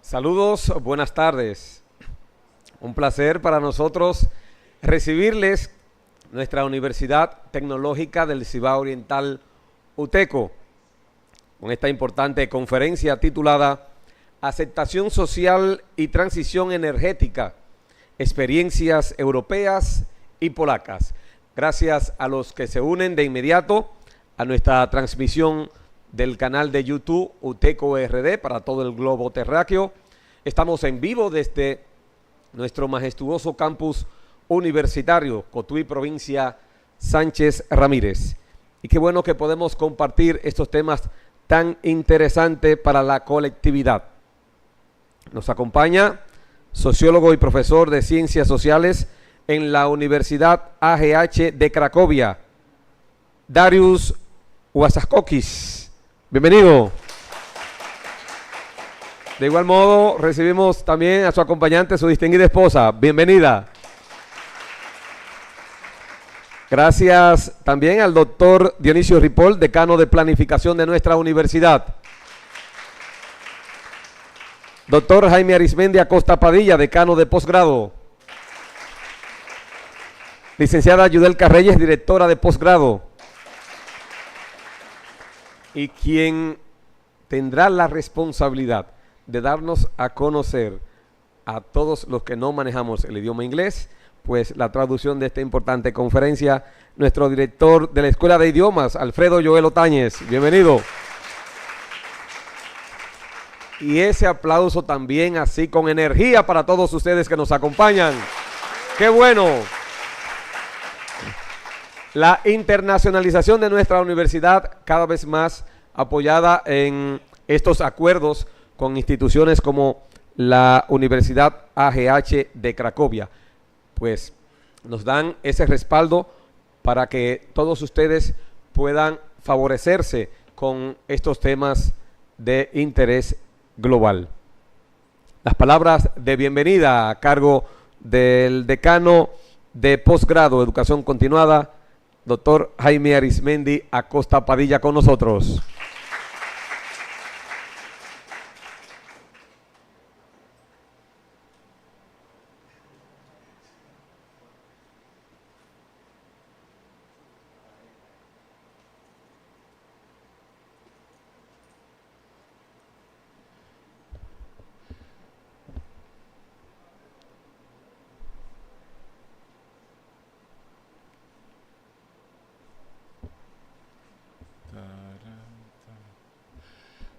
Saludos, buenas tardes. Un placer para nosotros recibirles nuestra Universidad Tecnológica del Cibao Oriental UTECO con esta importante conferencia titulada Aceptación social y transición energética, experiencias europeas y polacas. Gracias a los que se unen de inmediato a nuestra transmisión del canal de YouTube UTECO RD para todo el globo terráqueo. Estamos en vivo desde nuestro majestuoso campus universitario, Cotuí, provincia Sánchez Ramírez. Y qué bueno que podemos compartir estos temas tan interesantes para la colectividad. Nos acompaña sociólogo y profesor de Ciencias Sociales en la Universidad AGH de Cracovia, Dariusz Wasaskokis. Bienvenido. De igual modo, recibimos también a su acompañante, su distinguida esposa. Bienvenida. Gracias también al doctor Dionisio Ripoll, decano de Planificación de nuestra universidad. Doctor Jaime Arismendi Acosta Padilla, decano de posgrado. Licenciada Yudelka Reyes, directora de posgrado. Y quien tendrá la responsabilidad de darnos a conocer a todos los que no manejamos el idioma inglés, pues la traducción de esta importante conferencia, nuestro director de la Escuela de Idiomas, Alfredo Joel Otañez. Bienvenido. Y ese aplauso también así con energía para todos ustedes que nos acompañan. ¡Qué bueno! La internacionalización de nuestra universidad cada vez más apoyada en estos acuerdos con instituciones como la Universidad AGH de Cracovia, pues nos dan ese respaldo para que todos ustedes puedan favorecerse con estos temas de interés global. Las palabras de bienvenida a cargo del decano de posgrado, educación continuada, doctor Jaime Arismendi Acosta Padilla, con nosotros.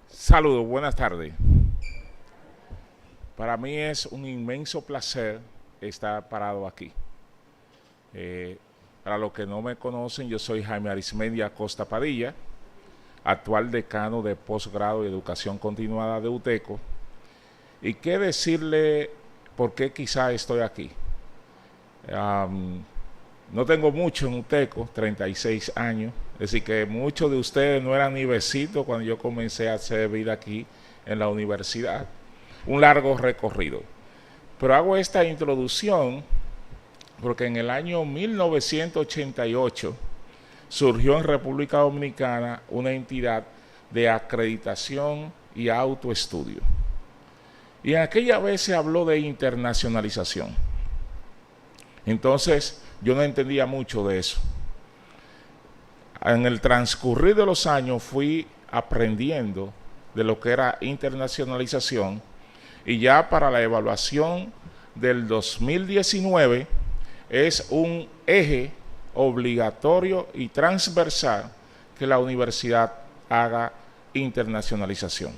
Saludos, buenas tardes. Para mí es un inmenso placer estar parado aquí. Para los que no me conocen, yo soy Jaime Arismendi Acosta Padilla, actual decano de posgrado y educación continuada de UTECO. Y qué decirle por qué quizá estoy aquí. No tengo mucho en UTECO, 36 años. Es decir, que muchos de ustedes no eran ni vecinos cuando yo comencé a hacer vida aquí en la universidad. Un largo recorrido. Pero hago esta introducción porque en el año 1988 surgió en República Dominicana una entidad de acreditación y autoestudio. Y en aquella vez se habló de internacionalización. Entonces, yo no entendía mucho de eso. En el transcurrir de los años fui aprendiendo de lo que era internacionalización y ya para la evaluación del 2019 es un eje obligatorio y transversal que la universidad haga internacionalización.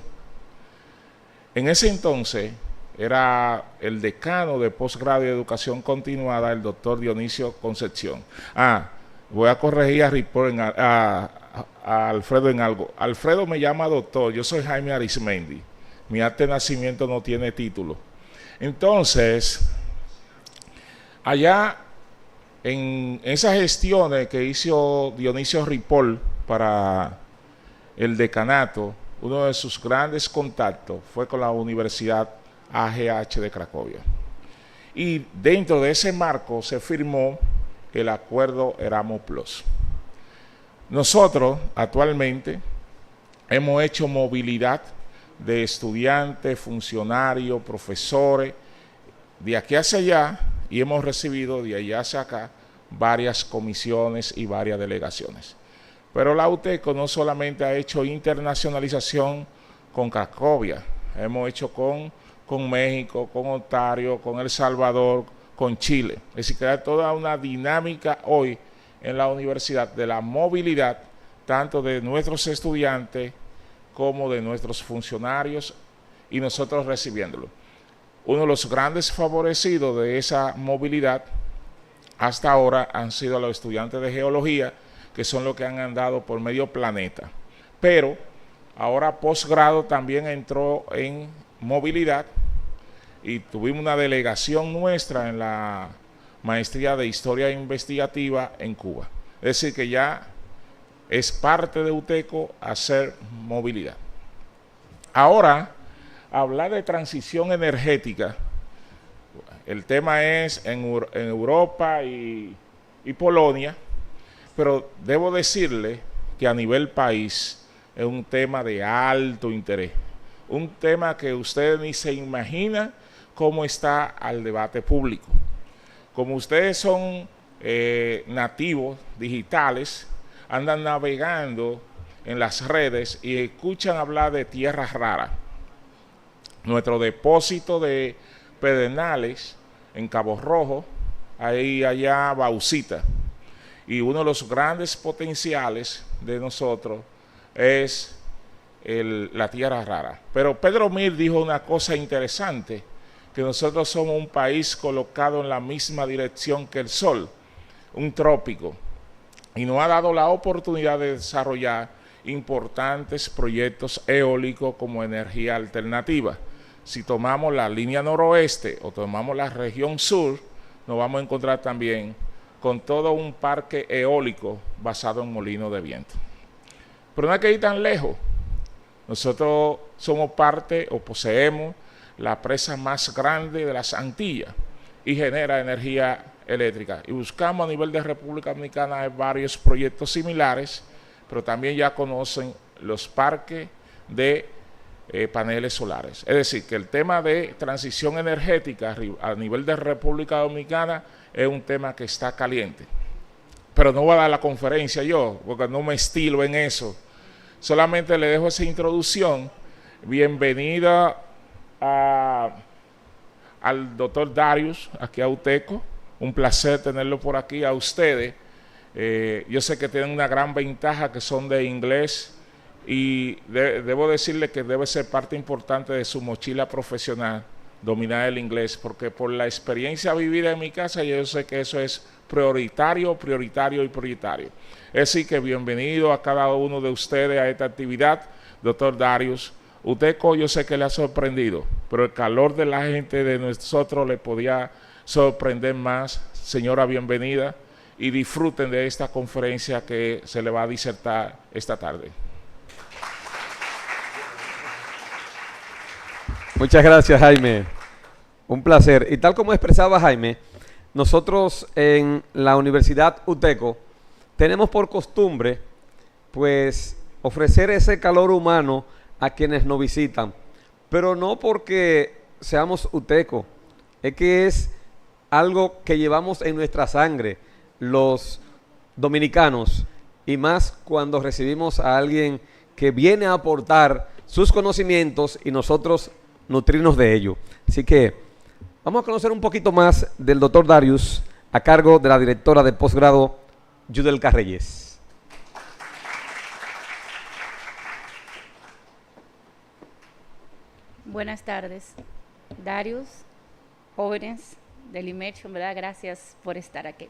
En ese entonces era el decano de posgrado y educación continuada, el doctor Dionisio Concepción. Voy a corregir a Alfredo en algo. Alfredo me llama doctor, yo soy Jaime Arismendi. Mi acta de nacimiento no tiene título. Entonces, allá en esas gestiones que hizo Dionisio Ripoll para el decanato, uno de sus grandes contactos fue con la Universidad AGH de Cracovia. Y dentro de ese marco se firmó el acuerdo Erasmus Plus. Nosotros actualmente hemos hecho movilidad de estudiantes, funcionarios, profesores, de aquí hacia allá, y hemos recibido de allá hacia acá varias comisiones y varias delegaciones. Pero la UTECO no solamente ha hecho internacionalización con Cracovia, hemos hecho con México, con Ontario, con El Salvador, con Chile. Es decir, que hay toda una dinámica hoy en la universidad de la movilidad, tanto de nuestros estudiantes como de nuestros funcionarios, y nosotros recibiéndolo. Uno de los grandes favorecidos de esa movilidad hasta ahora han sido los estudiantes de geología, que son los que han andado por medio planeta. Pero ahora posgrado también entró en movilidad y tuvimos una delegación nuestra en la maestría de historia investigativa en Cuba. Es decir, que ya es parte de UTECO hacer movilidad. Ahora, hablar de transición energética, el tema es en Europa y Polonia, pero debo decirle que a nivel país es un tema de alto interés, un tema que ustedes ni se imaginan cómo está al debate público. Como ustedes son nativos digitales, andan navegando en las redes y escuchan hablar de tierras raras. Nuestro depósito de pedernales en Cabo Rojo, ahí allá Bauxita, y uno de los grandes potenciales de nosotros es la tierra rara. Pero Pedro Mir dijo una cosa interesante, que nosotros somos un país colocado en la misma dirección que el Sol, un trópico, y nos ha dado la oportunidad de desarrollar importantes proyectos eólicos como energía alternativa. Si tomamos la línea noroeste o tomamos la región sur, nos vamos a encontrar también con todo un parque eólico basado en molinos de viento. Pero no hay que ir tan lejos. Nosotros somos parte o poseemos la presa más grande de las Antillas y genera energía eléctrica. Y buscamos a nivel de República Dominicana varios proyectos similares, pero también ya conocen los parques de paneles solares. Es decir, que el tema de transición energética a nivel de República Dominicana es un tema que está caliente. Pero no voy a dar la conferencia yo, porque no me estilo en eso. Solamente le dejo esa introducción. Bienvenida al doctor Darius, aquí a UTECO. Un placer tenerlo por aquí a ustedes. Yo sé que tienen una gran ventaja, que son de inglés, y debo decirle que debe ser parte importante de su mochila profesional dominar el inglés, porque por la experiencia vivida en mi casa yo sé que eso es prioritario. Es decir, que bienvenido a cada uno de ustedes a esta actividad, doctor Darius. UTECO yo sé que le ha sorprendido, pero el calor de la gente de nosotros le podía sorprender más. Señora, bienvenida, y disfruten de esta conferencia que se le va a disertar esta tarde. Muchas gracias, Jaime. Un placer. Y tal como expresaba Jaime, nosotros en la Universidad UTECO tenemos por costumbre, pues, ofrecer ese calor humano a quienes nos visitan, pero no porque seamos UTECO, es que es algo que llevamos en nuestra sangre los dominicanos, y más cuando recibimos a alguien que viene a aportar sus conocimientos y nosotros nutrirnos de ello. Así que vamos a conocer un poquito más del doctor Darius a cargo de la directora de posgrado, Yudelka Reyes. Buenas tardes, Darius, jóvenes del IMECH, ¿verdad? Gracias por estar aquí.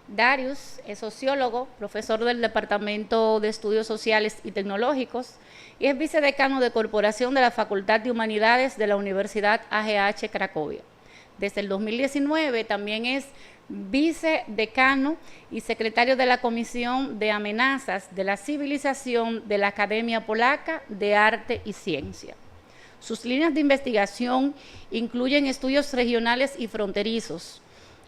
Darius es sociólogo, profesor del Departamento de Estudios Sociales y Tecnológicos y es vicedecano de Corporación de la Facultad de Humanidades de la Universidad AGH Cracovia. Desde el 2019 también es vicedecano y secretario de la Comisión de Amenazas de la Civilización de la Academia Polaca de Arte y Ciencia. Sus líneas de investigación incluyen estudios regionales y fronterizos,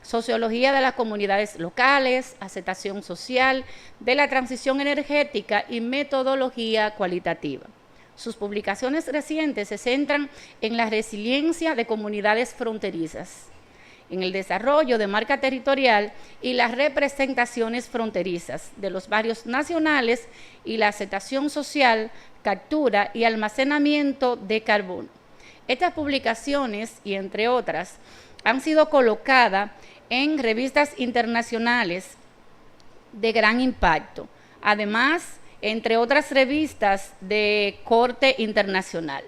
sociología de las comunidades locales, aceptación social, de la transición energética y metodología cualitativa. Sus publicaciones recientes se centran en la resiliencia de comunidades fronterizas, en el desarrollo de marca territorial y las representaciones fronterizas de los barrios nacionales y la aceptación social, captura y almacenamiento de carbono. Estas publicaciones, y entre otras, han sido colocadas en revistas internacionales de gran impacto, además, entre otras revistas de corte internacional.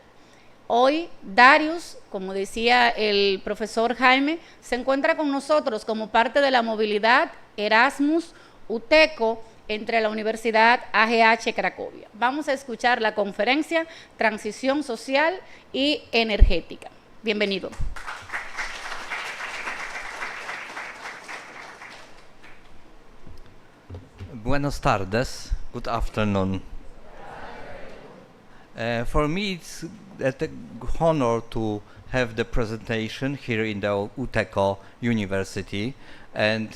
Hoy, Darius, como decía el profesor Jaime, se encuentra con nosotros como parte de la movilidad Erasmus UTECO entre la Universidad AGH Cracovia. Vamos a escuchar la conferencia Transición Social y Energética. Bienvenido. Buenas tardes. Good afternoon. For me, it's an honor to have the presentation here in the UTECO University, and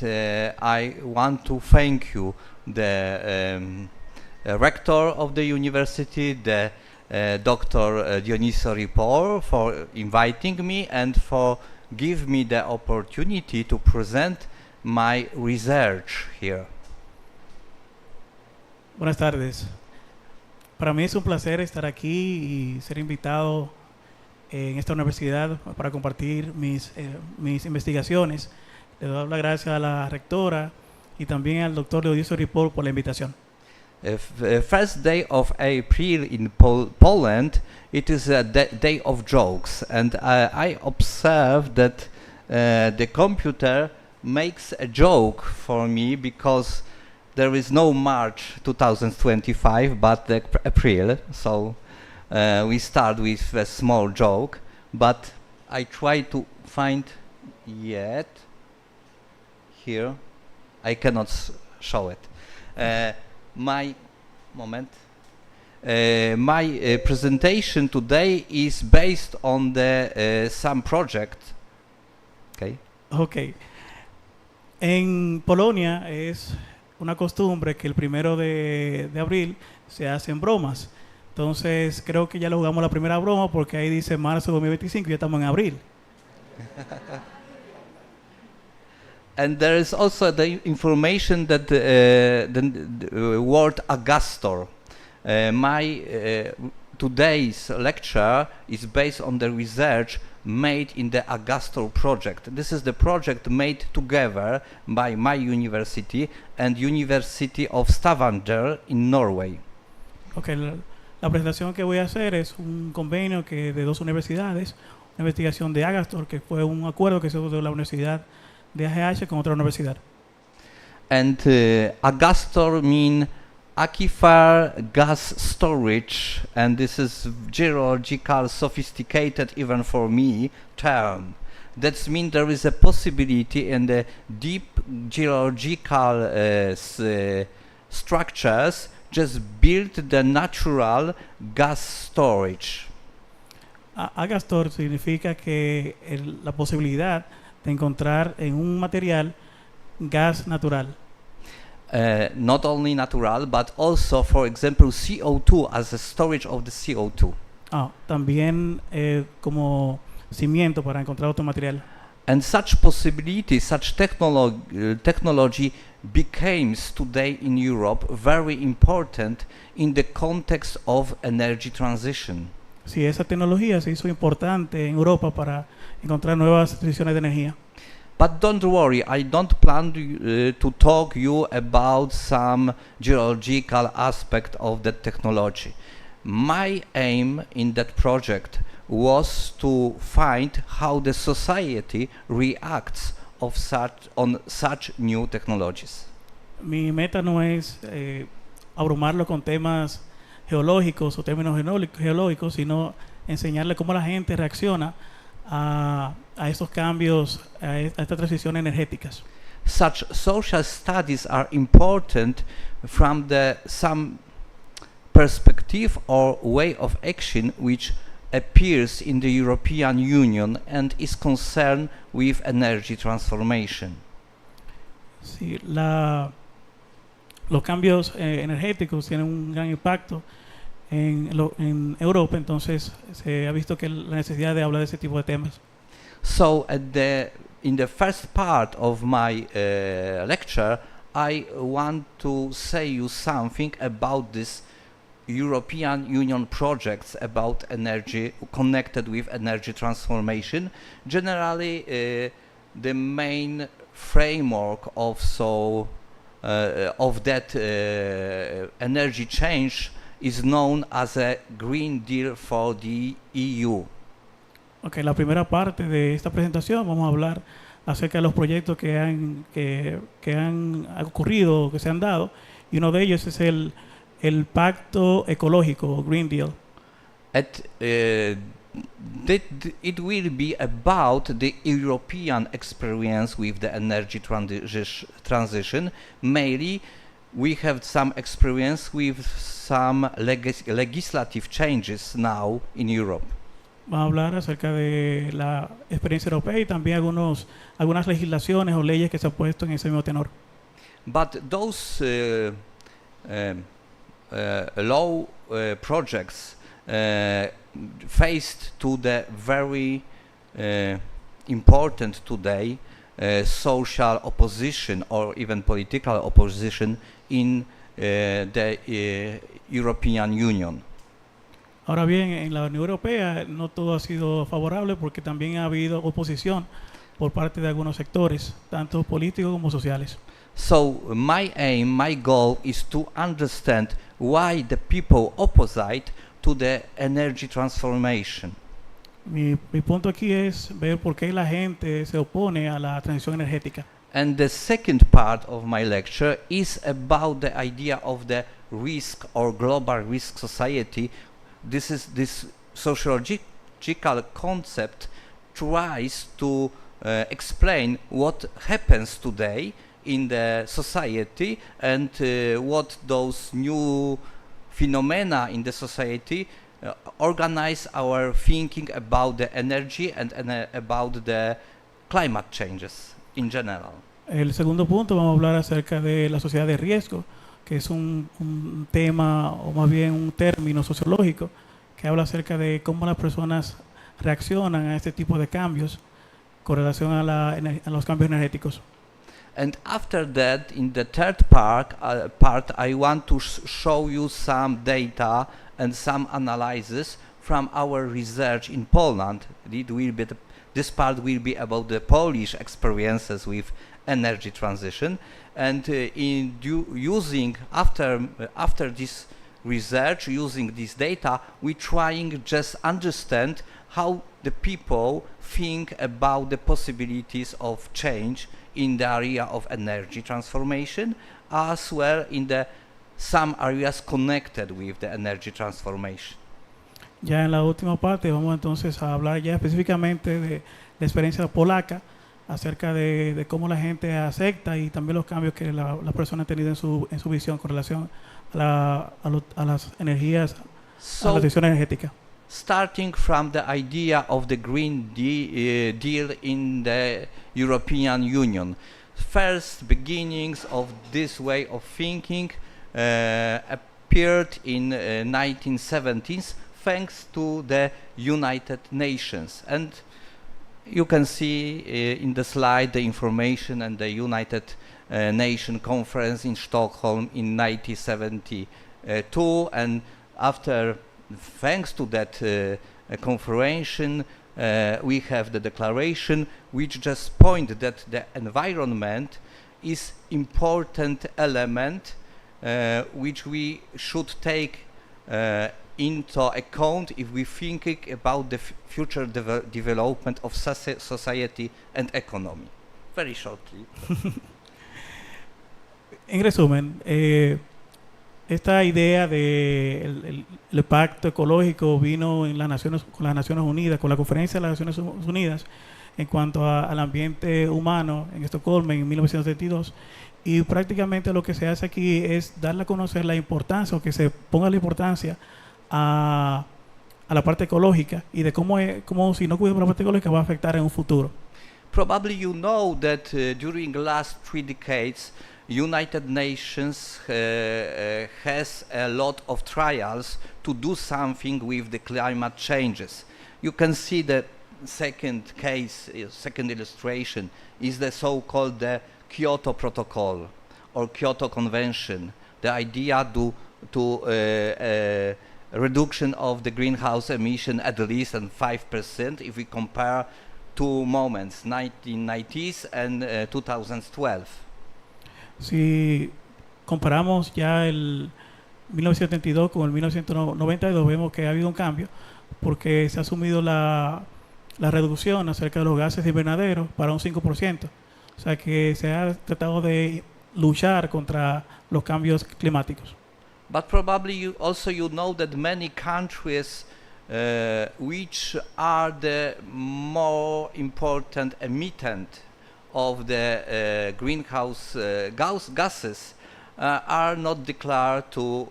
I want to thank you, the rector of the university, the Dr. Dioniso Ripoll, for inviting me and for giving me the opportunity to present my research here. Buenas tardes. Para mí es un placer estar aquí y ser invitado en esta universidad para compartir mis investigaciones. Le doy las gracias a la rectora y también al doctor Dioniso Ripoll por la invitación. First day of April in Poland, it is a day of jokes, and I observed that the computer makes a joke for me because there is no March 2025 but the April, so we start with a small joke, but I try to find yet here. I cannot show it. My presentation today is based on the some project. Okay. En Polonia es una costumbre que el 1 de abril se hacen bromas. Entonces creo que ya lo jugamos la primera broma porque ahí dice marzo de 2025 y ya estamos en abril. And there is also the information that the word Agastor. My today's lecture is based on the research made in the Agastor project. This is the project made together by my university and University of Stavanger in Norway. Okay, la presentación que voy a hacer es un convenio que de dos universidades, una investigación de Agastor, que fue un acuerdo que se hizo de la Universidad de AGH con otra universidad. And Agastor mean aquifer gas storage, and this is geological, sophisticated even for me, term. That means there is a possibility in the deep geological structures just build the natural gas storage. Agastor significa que la posibilidad de encontrar en un material gas natural. Not only natural, but also, for example, CO2 as a storage of the CO2. También como cimiento para encontrar otro material. And such possibility, such technology becomes today in Europe very important in the context of energy transition. Sí, esa tecnología se hizo importante en Europa para encontrar nuevas transiciones de energía. But don't worry, I don't plan to talk you about some geological aspect of that technology. My aim in that project was to find how the society reacts on such new technologies. Mi meta no es abrumarlo con temas geológicos o términos geológicos, sino enseñarle cómo la gente reacciona a estos cambios, a estas transiciones energéticas. Such social studies are important from some perspective or way of action which appears in the European Union and is concerned with energy transformation. Sí, los cambios energéticos tienen un gran impacto en Europa, entonces se ha visto que la necesidad de hablar de ese tipo de temas. So in the first part of my lecture, I want to say you something about this European Union projects about energy connected with energy transformation. Generally, the main framework of that energy change is known as a Green Deal for the EU. Okay, la primera parte de esta presentación vamos a hablar acerca de los proyectos que han ocurrido, que se han dado, y uno de ellos es el Pacto Ecológico, Green Deal. It will be about the European experience with the energy transition. Mainly, we have some experience with some legislative changes now in Europe. Vamos a hablar acerca de la experiencia europea y también algunas legislaciones o leyes que se han puesto en ese mismo tenor. But those law projects faced to the very important today social opposition or even political opposition in the European Union. Ahora bien, en la Unión Europea no todo ha sido favorable porque también ha habido oposición por parte de algunos sectores, tanto políticos como sociales. So my aim, my goal is to understand why the people opposite to the energy transformation. Mi punto aquí es ver por qué la gente se opone a la transición energética. And the second part of my lecture is about the idea of the risk or global risk society. This sociological concept tries to explain what happens today in the society and what those new phenomena in the society organize our thinking about the energy and about the climate changes in general. El segundo punto vamos a hablar acerca de la sociedad de riesgo, que es un tema o más bien un término sociológico que habla acerca de cómo las personas reaccionan a este tipo de cambios con relación a los cambios energéticos. And after that, in the third part, I want to show you some data and some analysis from our research in Poland. This part will be about the Polish experiences with energy transition, and after this research, using this data, we're trying just understand how the people think about the possibilities of change in the area of energy transformation, as well in some areas connected with the energy transformation. Ya en la última parte vamos entonces a hablar ya específicamente de la experiencia polaca acerca de cómo la gente acepta y también los cambios que la persona ha tenido en su visión con relación a las energías, a la transición energética. Starting from the idea of the Green Deal in the European Union. First beginnings of this way of thinking appeared in 1970s thanks to the United Nations. And you can see in the slide the information and the United Nations Conference in Stockholm in 1972, and after, thanks to that conference, we have the declaration which just point that the environment is important element which we should take into account if we thinking about the future development of society and economy. Very shortly. En resumen, esta idea de el pacto ecológico vino con las Naciones Unidas, con la Conferencia de las Naciones Unidas en cuanto al ambiente humano en Estocolmo en 1972, y prácticamente lo que se hace aquí es darle a conocer la importancia, o que se ponga la importancia a la parte ecológica y de cómo si no cuidamos la parte ecológica va a afectar en un futuro. Probably you know that during the last 3 decades United Nations has a lot of trials to do something with the climate changes. You can see the second case, second illustration, is the so-called the Kyoto Protocol or Kyoto Convention. The idea to reduction of the greenhouse emission at least 5% if we compare two moments, 1990s and 2012. Si comparamos ya el 1972 con el 1992, vemos que ha habido un cambio porque se ha asumido la reducción acerca de los gases de invernadero para un 5%. O sea que se ha tratado de luchar contra los cambios climáticos. But probably you know that many countries which are the more important emittent of the greenhouse gases are not declared to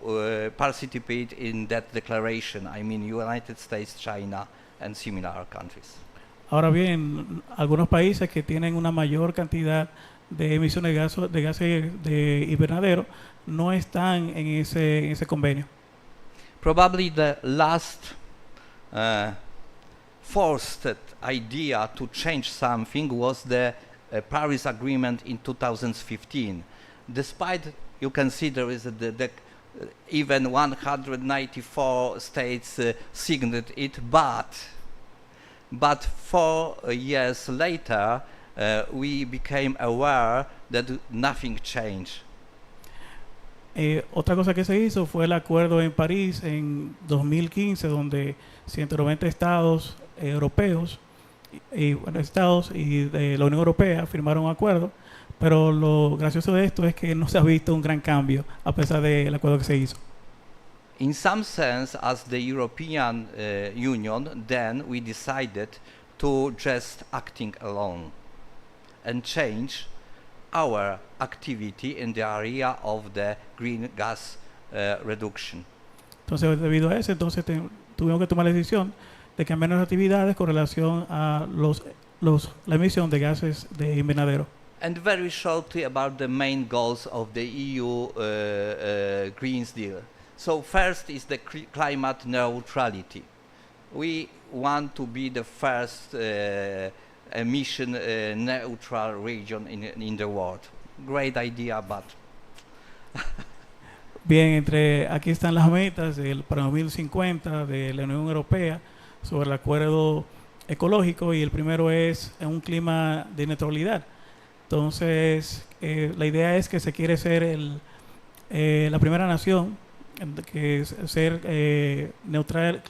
participate in that declaration. I mean United States, China and similar countries. Ahora bien, algunos países que tienen una mayor cantidad de emisiones de gases de invernadero no están en ese convenio. Probably the last forced idea to change something was the Paris Agreement in 2015. Despite you can see there is even 194 states signed it, but 4 years later we became aware that nothing changed. Otra cosa que se hizo fue el acuerdo en París en 2015, donde 190 estados europeos y de la Unión Europea firmaron un acuerdo, pero lo gracioso de esto es que no se ha visto un gran cambio a pesar del acuerdo que se hizo. In some sense, as the European Union, then we decided to just acting alone and change our activity in the area of the green gas reduction. Entonces, debido a eso, tuvimos que tomar la decisión de cambiar nuestras actividades con relación a la emisión de gases de invernadero. And very shortly about the main goals of the EU Green Deal. So first is the climate neutrality. We want to be the first emission neutral region in the world. Great idea, but Bien, aquí están las metas para 2050 de la Unión Europea sobre el acuerdo ecológico, y el primero es un clima de neutralidad. Entonces, la idea es que se quiere ser la primera nación que ser neutral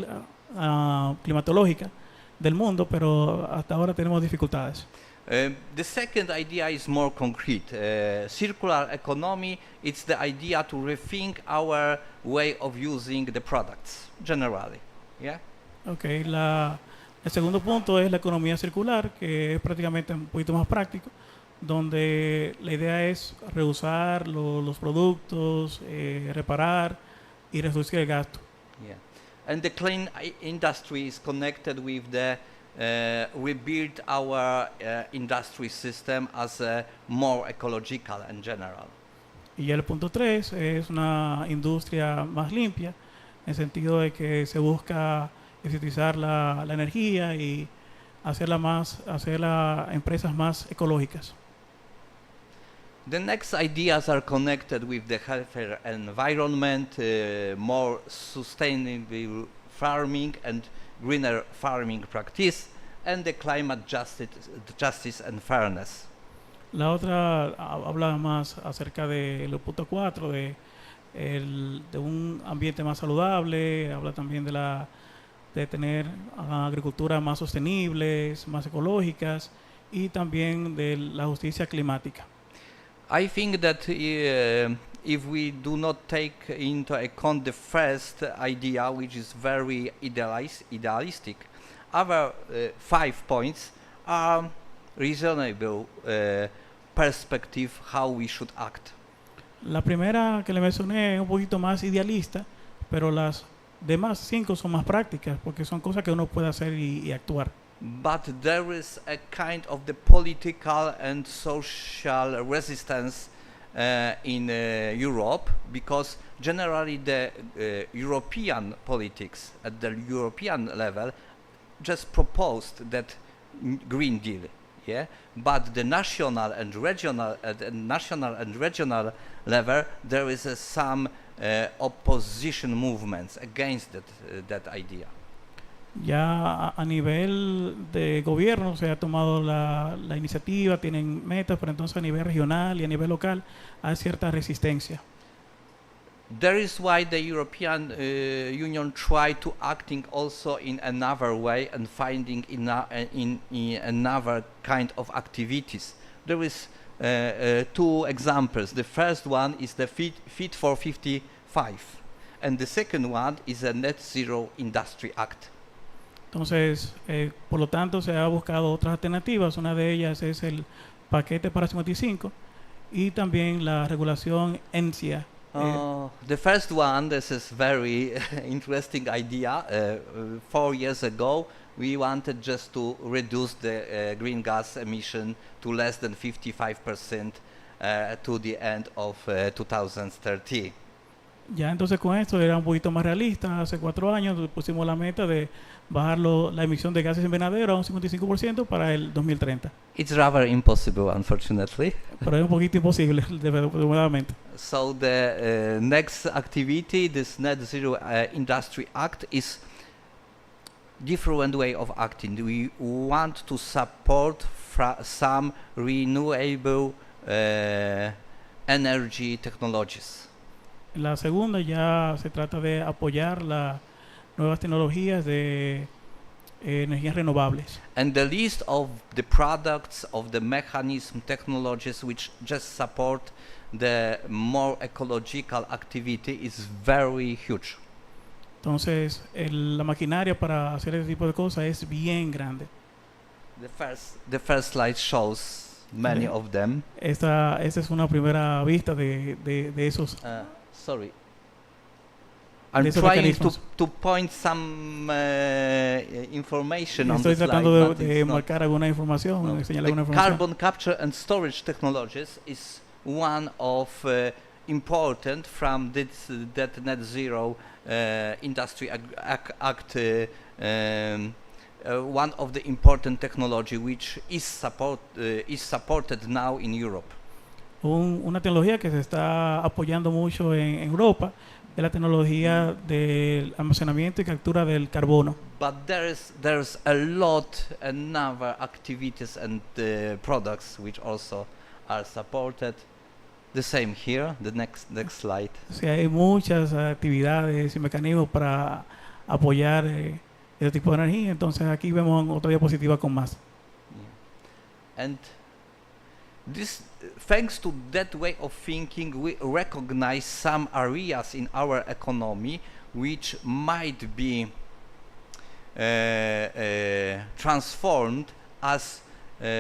climatológica del mundo, pero hasta ahora tenemos dificultades. The second idea is more concrete. Circular economy, it's the idea to rethink our way of using the products, generally. Yeah? Okay, el segundo punto es la economía circular, que es prácticamente un poquito más práctico, donde la idea es reusar los productos, reparar y reducir el gasto. Yeah. And the clean industry is connected with the rebuild our industry system as a more ecological in general. Y ya el punto 3 es una industria más limpia, en el sentido de que se busca eficientizar la energía y hacer empresas más ecológicas. The next ideas are connected with the healthier environment, more sustainable farming and greener farming practice, and the climate justice and fairness. La otra habla más acerca del punto 4, de un ambiente más saludable, habla también de tener agricultura más sostenibles, más ecológicas, y también de la justicia climática. I think that if we do not take into account the first idea, which is very idealistic, our 5 points are reasonable perspective how we should act. La primera que le mencioné es un poquito más idealista, pero las demás 5 son más prácticas, porque son cosas que uno puede hacer y actuar. But there is a kind of the political and social resistance in Europe, because generally the European politics at the European level just proposed that Green Deal, yeah. But the national and regional level, there is some opposition movements against that idea. Ya a nivel de gobierno se ha tomado la iniciativa, tienen metas, pero entonces a nivel regional y a nivel local hay cierta resistencia. There is why the European Union tried to acting also in another way and finding in another kind of activities. There is two examples. The first one is the Fit for 55, and the second one is a Net Zero Industry Act. Entonces, por lo tanto, se ha buscado otras alternativas. Una de ellas es el paquete para 55 y también la regulación ENCIA. The first one, this is very interesting idea. 4 years ago, we wanted just to reduce the green gas emission to less than 55% to the end of 2030. Ya entonces con esto era un poquito más realista. Hace 4 años pusimos la meta de bajar la emisión de gases invernadero a un 55% para el 2030. It's rather impossible, unfortunately. Pero es un poquito imposible, desgraciadamente. So the next activity, this Net Zero Industry Act, is different way of acting. We want to support some renewable energy technologies. La segunda ya se trata de apoyar las nuevas tecnologías de energías renovables. And the list of the products of the mechanism technologies which just support the more ecological activity is very huge. Entonces, la maquinaria para hacer ese tipo de cosas es bien grande. The first slide shows many of them. Esta es una primera vista de esos. Sorry. I'm trying to point some information on the slide. Estoy tratando de marcar alguna información, enseñar alguna información. Carbon capture and storage technologies is one of important from that net zero industry act. One of the important technology which is supported now in Europe. Una tecnología que se está apoyando mucho en Europa es la tecnología del almacenamiento y captura del carbono. But there's a lot another activities and products which also are supported. The same here, the next slide. O sea, hay muchas actividades y mecanismos para apoyar ese tipo de energía. Entonces aquí vemos otra diapositiva con más. Yeah. And this, thanks to that way of thinking, we recognize some areas in our economy which might be transformed as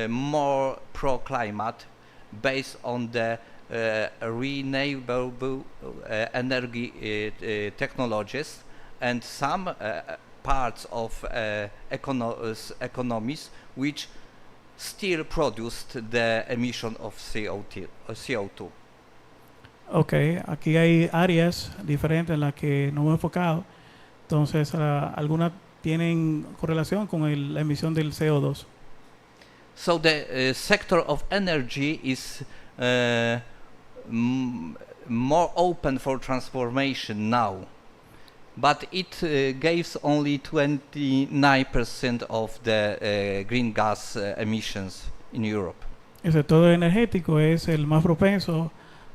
more pro-climate based on the renewable energy technologies, and some parts of economies which still produced the emission of CO2. Ok, aquí hay áreas diferentes en las que nos hemos enfocado. Entonces, algunas tienen correlación con la emisión del CO2. So the sector of energy is more open for transformation now, but it gives only 29% of the green gas emissions in Europe. El sector energético es el más propenso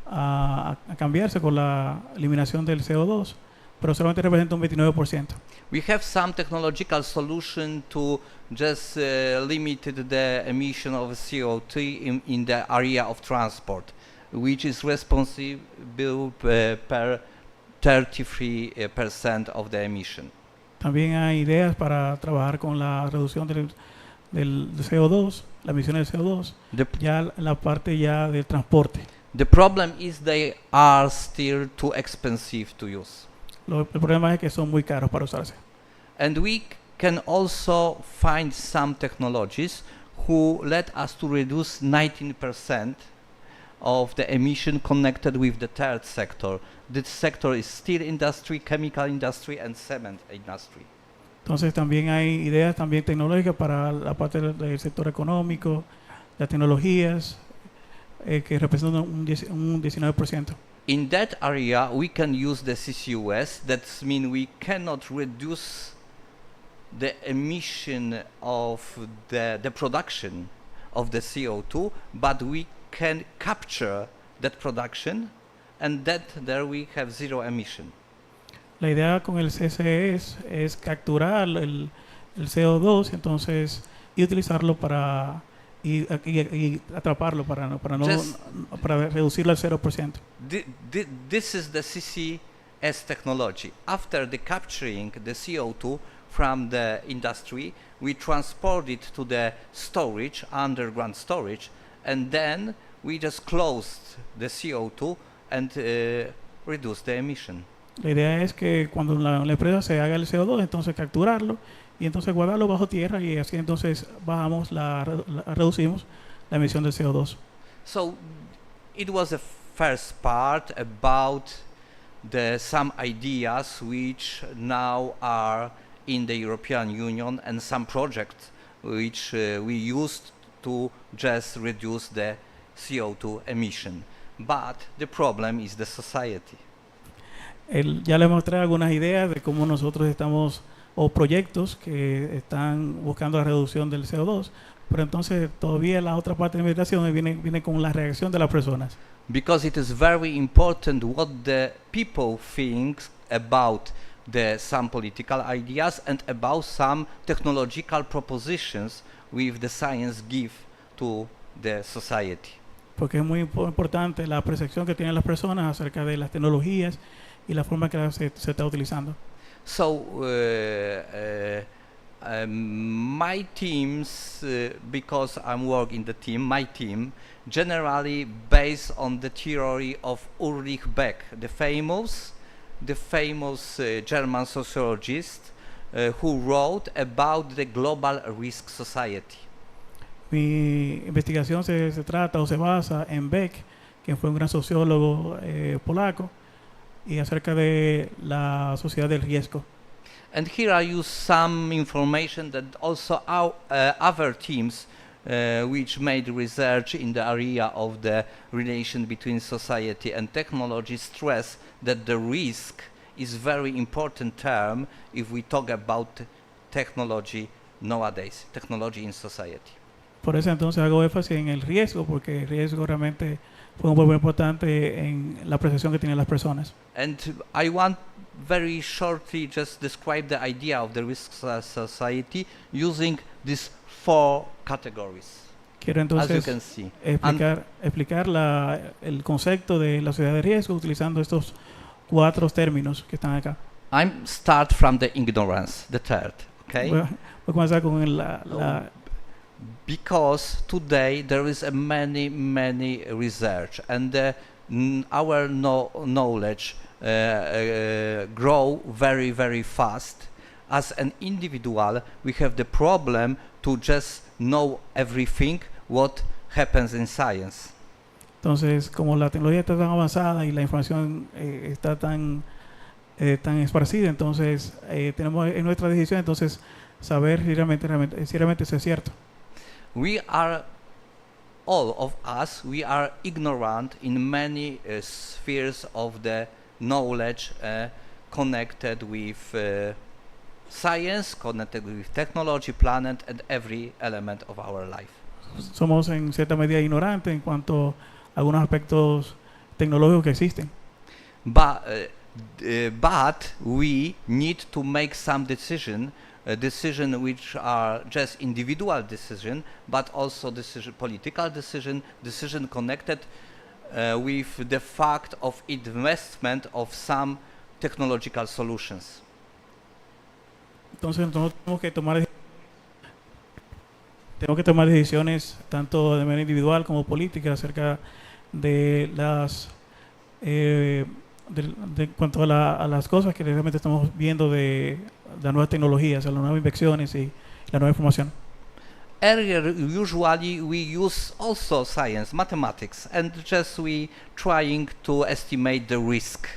a cambiarse con la eliminación del CO2, pero solamente representa un 29%. We have some technological solution to just limit the emission of CO2 in the area of transport, which is responsible per 33% of the emission. También hay ideas para trabajar con la reducción del CO2, la emisión del CO2, ya la parte ya del transporte. The problem is they are still too expensive to use. El problema es que son muy caros para usarse. And we can also find some technologies who let us to reduce 19% of the emission connected with the third sector. This sector is steel industry, chemical industry, and cement industry. Entonces también hay ideas también tecnológicas para la parte del sector económico, las tecnologías, que representan un 19%. In that area, we can use the CCUS. That means we cannot reduce the emission of the production of the CO2, but we can capture that production, and that there we have zero emission. La idea con el CCS es capturar el CO2 entonces y utilizarlo para y atraparlo para reducirlo al 0%. This is the CCS technology. After the capturing the CO2 from the industry, we transport it to the storage, underground storage, and then we just close the CO2 and reduce the emission. La idea es que cuando la empresa se haga el CO2, entonces capturarlo y entonces guardarlo bajo tierra y así entonces reducimos la emisión del CO2. So it was the first part about some ideas which now are in the European Union and some projects which we used to just reduce the CO2 emission. But the problem is the society. Ya le mostré algunas ideas de cómo nosotros estamos, o proyectos que están buscando la reducción del CO2, pero entonces todavía la otra parte de la invitación viene con la reacción de las personas. Because it is very important what the people think about some political ideas and about some technological propositions with the science give to the society. Porque es muy importante la percepción que tienen las personas acerca de las tecnologías y la forma que se está utilizando. So my teams, because I'm working in the team, my team generally based on the theory of Ulrich Beck, the famous German sociologist who wrote about the global risk society. Mi investigación se trata o se basa en Beck, quien fue un gran sociólogo polaco, y acerca de la sociedad del riesgo. And here I use some information that also our other teams which made research in the area of the relation between society and technology stress that the risk is very important term if we talk about technology nowadays, technology in society. Por eso entonces hago énfasis en el riesgo, porque el riesgo realmente fue un problema importante en la percepción que tienen las personas. And I want very shortly just describe the idea of the risk society using these 4 categories. Quiero entonces as you can see. explicar el concepto de la sociedad de riesgo utilizando estos 4 términos que están acá. I'm start from the ignorance, the third, okay? Voy a comenzar con because today there is a many research and our knowledge grow very fast. As an individual, we have the problem to just know everything what happens in science. Entonces, como la tecnología está tan avanzada y la información está tan esparcida, entonces tenemos en nuestra decisión entonces saber si realmente eso es cierto. We are, all of us, we are ignorant in many spheres of the knowledge connected with science, connected with technology, planet, and every element of our life. Somos en cierta medida ignorantes en cuanto a algunos aspectos tecnológicos que existen. But we need to make some decision which are just individual decision, but also political decision connected with the fact of investment of some technological solutions. Entonces tenemos que tomar decisiones tanto de manera individual como política acerca de cuanto a las cosas que realmente estamos viendo de las nuevas tecnologías, las nuevas invenciones y la nueva información. earlier usually we use also science, mathematics, and just we trying to estimate the risk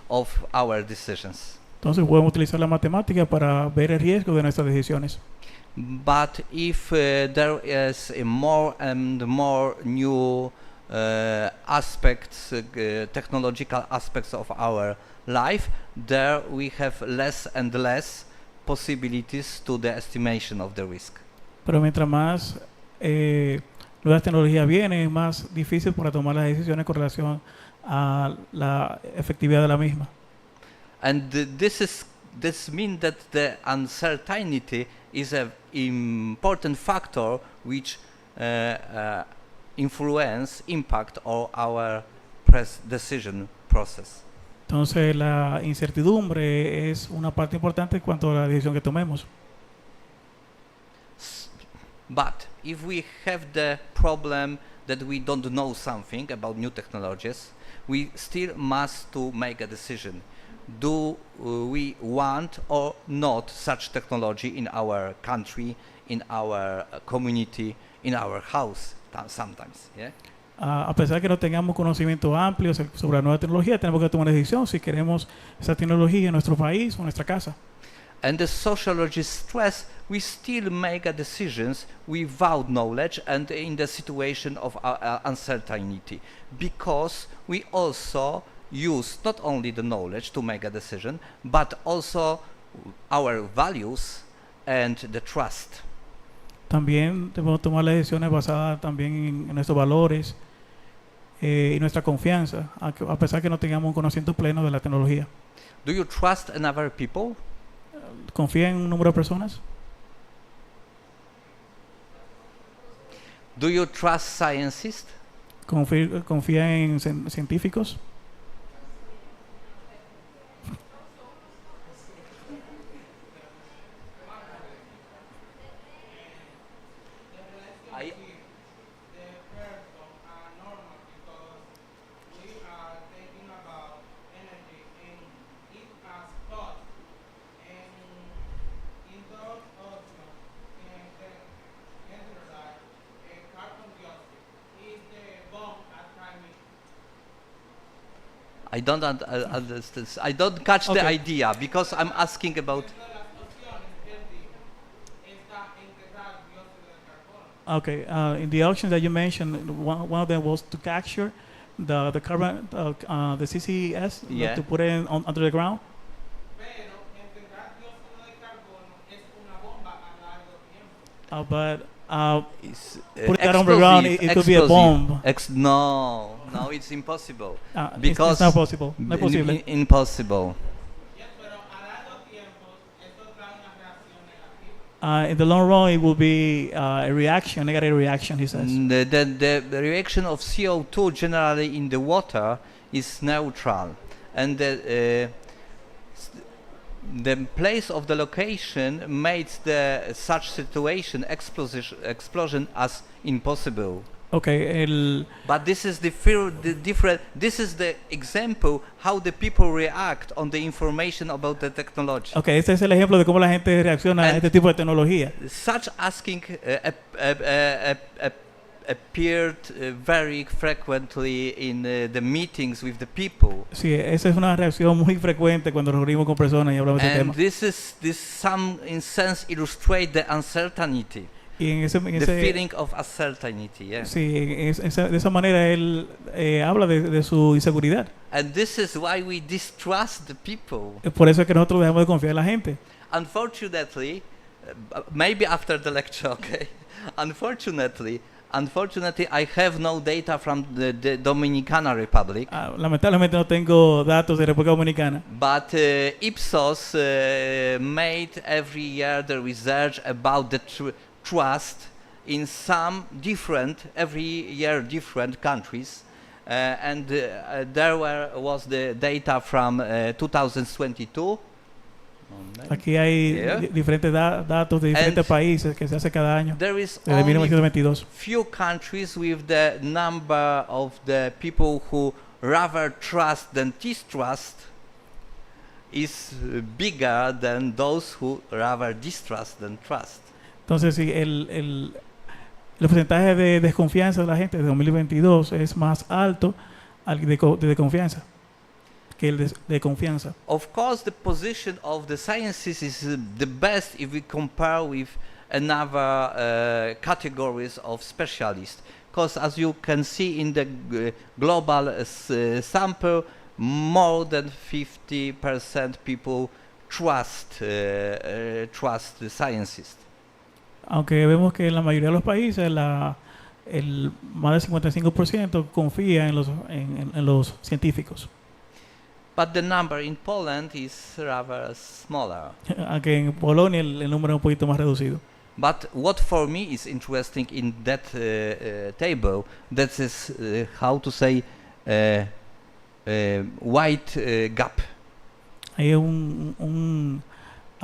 of our decisions. Entonces podemos utilizar la matemática para ver el riesgo de nuestras decisiones. But if there is a more and more new aspects, technological aspects of our life, there we have less and less possibilities to the estimation of the risk. Pero mientras más nuevas tecnologías vienen, es más difícil para tomar las decisiones con relación a la efectividad de la misma. And this means that the uncertainty is an important factor which impact our decision process. Entonces la incertidumbre es una parte importante en cuanto a la decisión que tomemos. But if we have the problem that we don't know something about new technologies, we still must to make a decision. Do we want or not such technology in our country, in our community, in our house sometimes, yeah? A pesar de que no tengamos conocimiento amplio sobre la nueva tecnología, tenemos que tomar una decisión si queremos esa tecnología en nuestro país o en nuestra casa. And the sociologists stress we still make decisions without knowledge and in the situation of uncertainty, because we also use not only the knowledge to make a decision, but also our values and the trust. También debemos tomar las decisiones basadas también en nuestros valores y nuestra confianza, a pesar que no tengamos un conocimiento pleno de la tecnología. Do you trust in other people? ¿Confía en un número de personas? Do you trust scientists? ¿Confía en científicos? I don't understand. I don't catch the idea because I'm asking about. Okay, in the options that you mentioned, one of them was to capture the carbon, the CCS, Yeah. to put it under the ground. But put that on the ground, it could be a bomb. No, it's impossible. Because it's not possible. No es posible. Impossible. In the long run, it will be a reaction, negative reaction, he says. The reaction of CO2 generally in the water is neutral, and the place of the location made such situation explosion as impossible. Okay, but this is the different. This is the example how the people react on the information about the technology. Okay, este es el ejemplo de cómo la gente reacciona a este tipo de tecnología. Such asking appeared very frequently in the meetings with the people. Sí, esa es una reacción muy frecuente cuando nos reunimos con personas y hablamos de este tema. This some in sense illustrate the uncertainty. Y en ese feeling of uncertainty, yeah. Sí, de esa manera él habla de su inseguridad. And this is why we distrust the people. Por eso es que nosotros dejamos de confiar en la gente. Unfortunately, maybe after the lecture, okay. Unfortunately, I have no data from the Dominican Republic. Lamentablemente no tengo datos de República Dominicana. But Ipsos made every year the research about the trust in some every year different countries, and there was the data from 2022. Aquí hay diferentes datos de diferentes países que se hace cada año. There is desde 1922. Few countries with the number of the people who rather trust than distrust is bigger than those who rather distrust than trust. Entonces, sí, el porcentaje de desconfianza de la gente de 2022 es más alto al de confianza que el de confianza. Of course, the position of the sciences is the best if we compare with another categories of specialists. Because as you can see in the global sample, more than 50% people trust the scientists. Aunque vemos que en la mayoría de los países más del 55% confía en los científicos. But the number in Poland is rather smaller. Aunque en Polonia el número es un poquito más reducido. But what for me is interesting in that table, that is how to say wide gap. Hay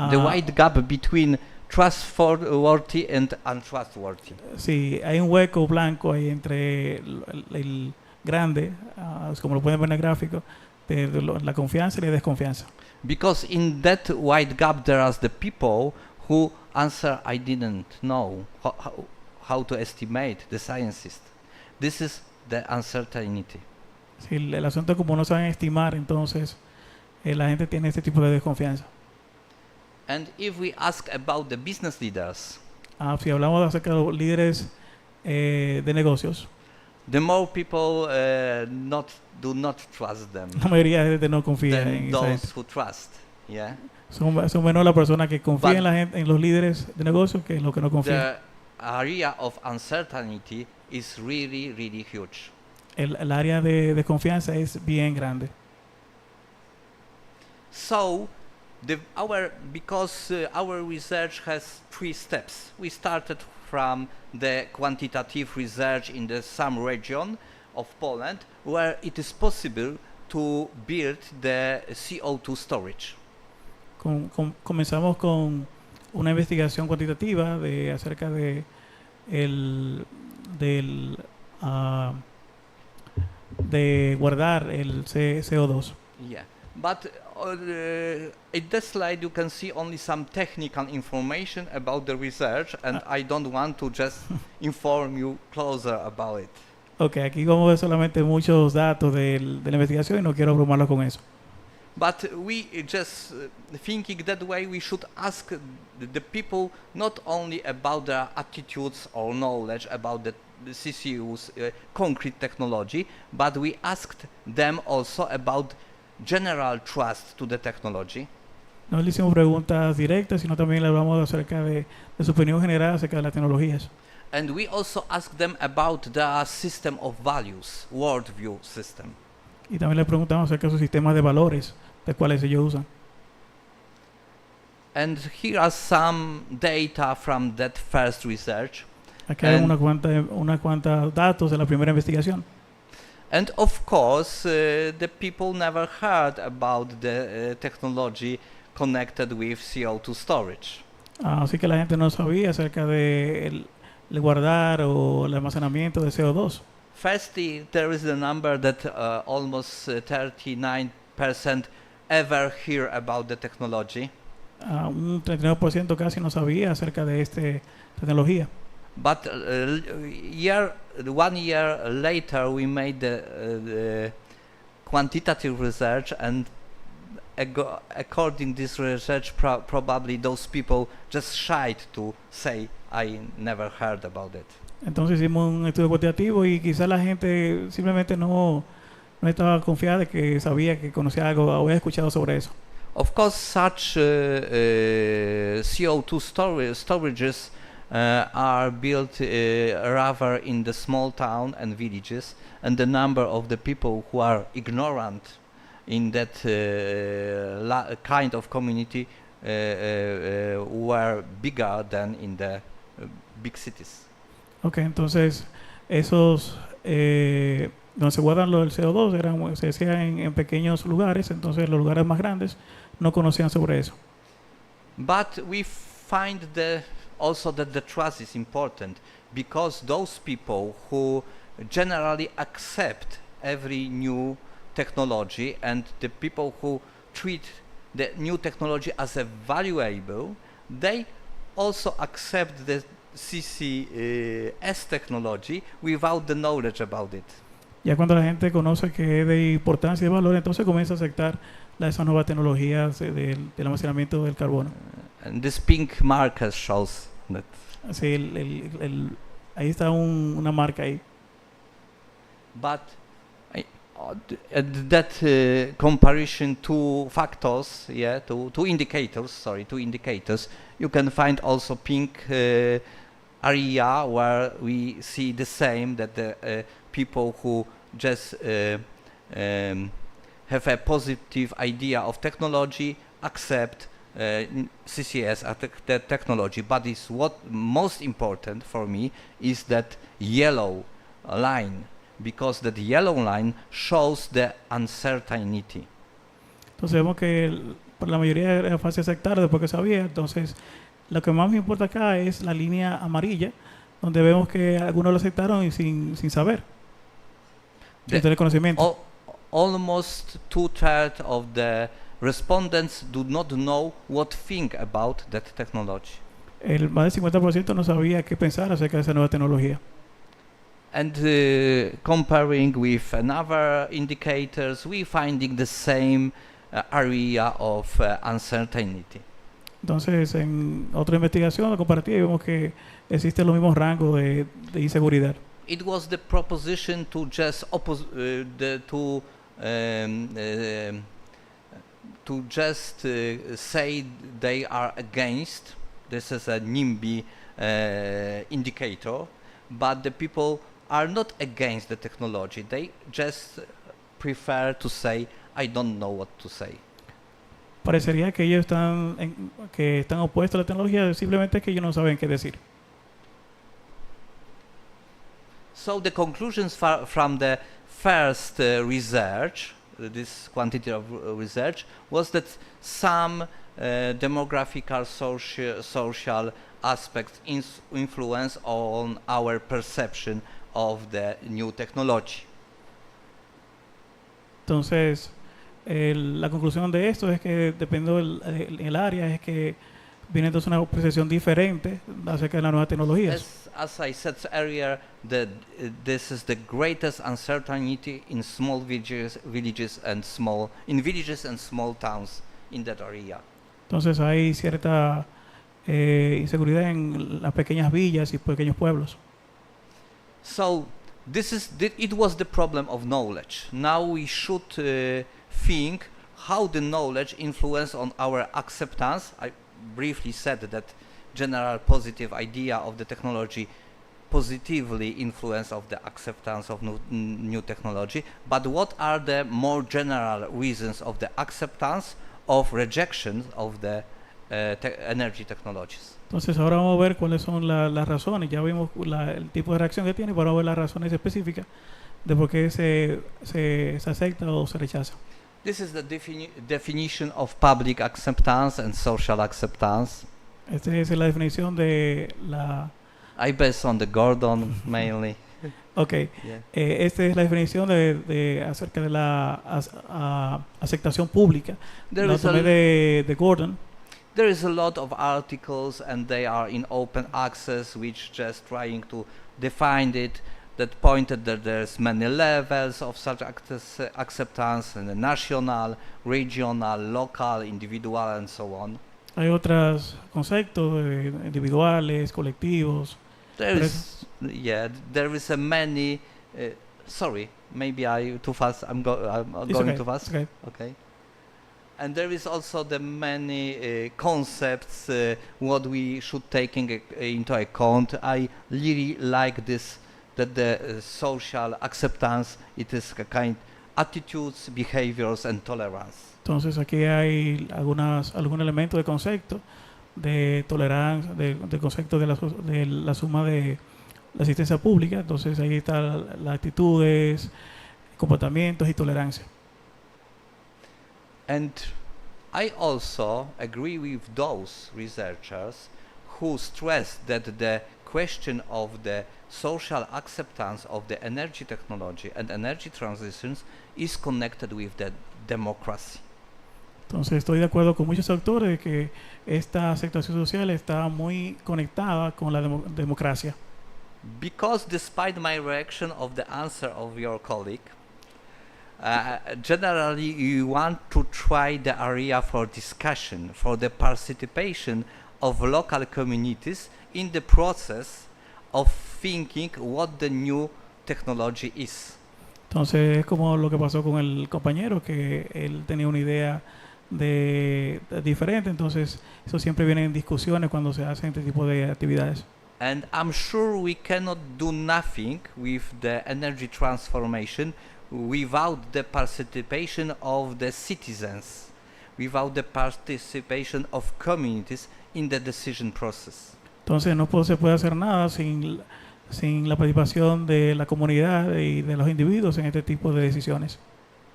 The wide gap between trustworthy and untrustworthy. sí, hay un hueco blanco ahí entre el grande, como lo pueden ver en el gráfico, de la confianza y la desconfianza. Because in that wide gap there are the people who answer I didn't know how to estimate the scientist. This is the uncertainty. Sí, el asunto es como no saben estimar, entonces la gente tiene este tipo de desconfianza. And if we ask about the business leaders, Si hablamos acerca de los líderes de negocios, the more people do not trust them la mayoría de gente no confía than en esa those gente. who trust. Yeah. Son menos las personas que confían But en la gente, en los líderes de negocios que los que no confían. The area of uncertainty is really, really huge. El área de desconfianza es bien grande. So, because our research has 3 steps. We started from the quantitative research in some region of Poland, where it is possible to build the CO2 storage. Comenzamos con una investigación cuantitativa acerca de de guardar el CO2. Yeah, but in this slide you can see only some technical information about the research, and I don't want to just inform you closer about it. Okay, aquí vamos a ver solamente muchos datos de la investigación y no quiero abrumarlos con eso. But we just thinking that way, we should ask the people not only about their attitudes or knowledge about the CCU's concrete technology, but we asked them also about general trust to the technology. No le hicimos preguntas directas, sino también le hablamos acerca de su opinión general acerca de las tecnologías. And we also asked them about their system of values, worldview system. Y también le preguntamos acerca de sus sistemas de valores, de cuáles ellos usan. And here are some data from that first research. Aquí hay unas cuantas datos de la primera investigación. And of course, the people never heard about the technology connected with CO2 storage. Así que la gente no sabía acerca de el guardar o el almacenamiento de CO2. Firstly, there is the number that almost 39% ever hear about the technology. Un 39% casi no sabía acerca de esta tecnología. But 1 year later, we made the quantitative research, and according to this research, probably those people just shied to say, I never heard about it. Entonces hicimos un estudio cuantitativo y quizás la gente simplemente no estaba confiada de que sabía, que conocía algo o había escuchado sobre eso. Of course, such CO2 storages are built rather in the small town and villages, and the number of the people who are ignorant in that kind of community were bigger than in the big cities. Okay, entonces esos donde se guardan el CO2 se hacían en pequeños lugares, entonces los lugares más grandes no conocían sobre eso. But we find also that the trust is important, because those people who generally accept every new technology and the people who treat the new technology as a valuable, they also accept the CCS technology without the knowledge about it. Ya cuando la gente conoce que es de importancia y de valor, entonces comienza a aceptar esas nuevas tecnologías del almacenamiento del carbono. And this pink marker shows that. Así, ahí está una marca ahí. But that comparison to factors, two indicators, you can find also pink area where we see the same, that the people who just have a positive idea of technology accept CCS the technology. But is what most important for me is that yellow line, because that yellow line shows the uncertainty. Entonces vemos que para la mayoría era fácil aceptar después que sabía. Entonces lo que más me importa acá es la línea amarilla, donde vemos que algunos lo aceptaron y sin saber, sin tener conocimiento. Almost 2/3 of the respondents do not know what think about that technology. Más del 50% no sabía qué pensar acerca de esa nueva tecnología. And comparing with another indicators, we finding the same area of uncertainty. Entonces, en otra investigación comparativa vemos que existen los mismos rangos de inseguridad. It was the proposition to just say they are against. This is a NIMBY indicator, but the people are not against the technology. They just prefer to say, I don't know what to say. Parecería que ellos están opuestos a la tecnología, simplemente que ellos no saben qué decir. So the conclusions from the first research, this quantitative research, was that some demographical social aspects influence on our perception of the new technology. Entonces, la conclusión de esto es que dependiendo del área, es que viene entonces una percepción diferente acerca de las nuevas tecnologías. As I said earlier, this is the greatest uncertainty in small villages and small towns in that area. Entonces hay cierta inseguridad en las pequeñas villas y pequeños pueblos. So it was the problem of knowledge. Now we should think how the knowledge influence on our acceptance. I briefly said that general positive idea of the technology positively influence of the acceptance of new technology, but what are the more general reasons of the acceptance of rejection of the energy technologies? Entonces ahora vamos a ver cuáles son las razones. Ya vimos el tipo de reacción que tiene, pero vamos a ver las razones específicas de por qué se acepta o se rechaza. This is the definition of public acceptance and social acceptance. Esta es la definición de la... I based on the Gordon mainly. Okay. Yeah. Esta es la definición de acerca de la aceptación pública. La tomé de Gordon. There is a lot of articles and they are in open access, which just trying to define it, that pointed that there's many levels of such acceptance, and the national, regional, local, individual, and so on. Hay otros conceptos individuales, colectivos. There is a many. Sorry, maybe I too fast. I'm going okay. too fast. Okay. Okay. And there is also the many concepts what we should take into account. I really like this, that the social acceptance, it is a kind attitudes, behaviors, and tolerance. Entonces aquí hay algún elemento de concepto de tolerancia, de concepto de la suma de la asistencia pública. Entonces ahí están las actitudes, comportamientos y tolerancia. And I also agree with those researchers who stress that the question of the social acceptance of the energy technology and energy transitions is connected with the democracy. Entonces estoy de acuerdo con muchos autores de que esta aceptación social está muy conectada con la democracia. Because despite my reaction of the answer of your colleague, generally you want to try the area for discussion, for the participation of local communities in the process of thinking what the new technology is. Entonces es como lo que pasó con el compañero, que él tenía una idea de diferente, entonces eso siempre viene en discusiones cuando se hacen este tipo de actividades. And I'm sure we cannot do nothing with the energy transformation without the participation of the citizens, without the participation of communities in the decision process. Entonces se puede hacer nada sin la participación de la comunidad y de los individuos en este tipo de decisiones.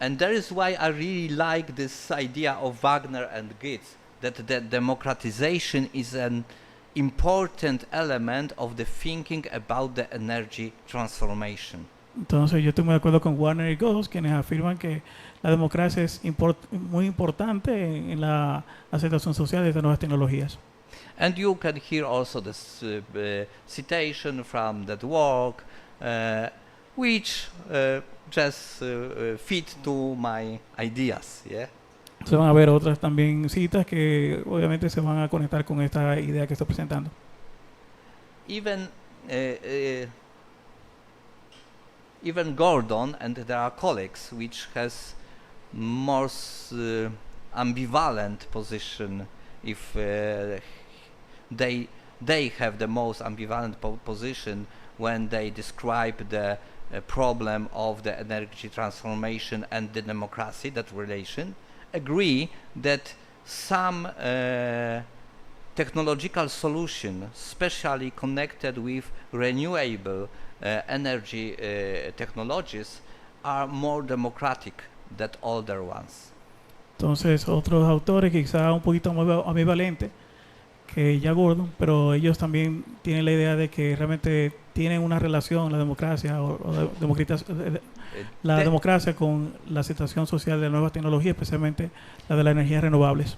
And that is why I really like this idea of Wagner and Goethe, that the democratization is an important element of the thinking about the energy transformation. Entonces yo estoy muy de acuerdo con Warner y Goethe, quienes afirman que la democracia es muy importante en la aceptación social de estas nuevas tecnologías. And you can hear also this citation from that work, which just fit to my ideas. Yeah. Se van a ver otras también citas que obviamente se van a conectar con esta idea que estoy presentando. Even Gordon and their colleagues, which has more ambivalent position, if they have the most ambivalent position when they describe the problem of the energy transformation and the democracy, that relation, agree that some technological solution, especially connected with renewable energy technologies, are more democratic than older ones. Entonces otros autores quizá un poquito más ambivalentes que ya Gordon, pero ellos también tienen la idea de que realmente tienen una relación la democracia la democracia con la aceptación social de nuevas tecnologías, especialmente la de las energías renovables.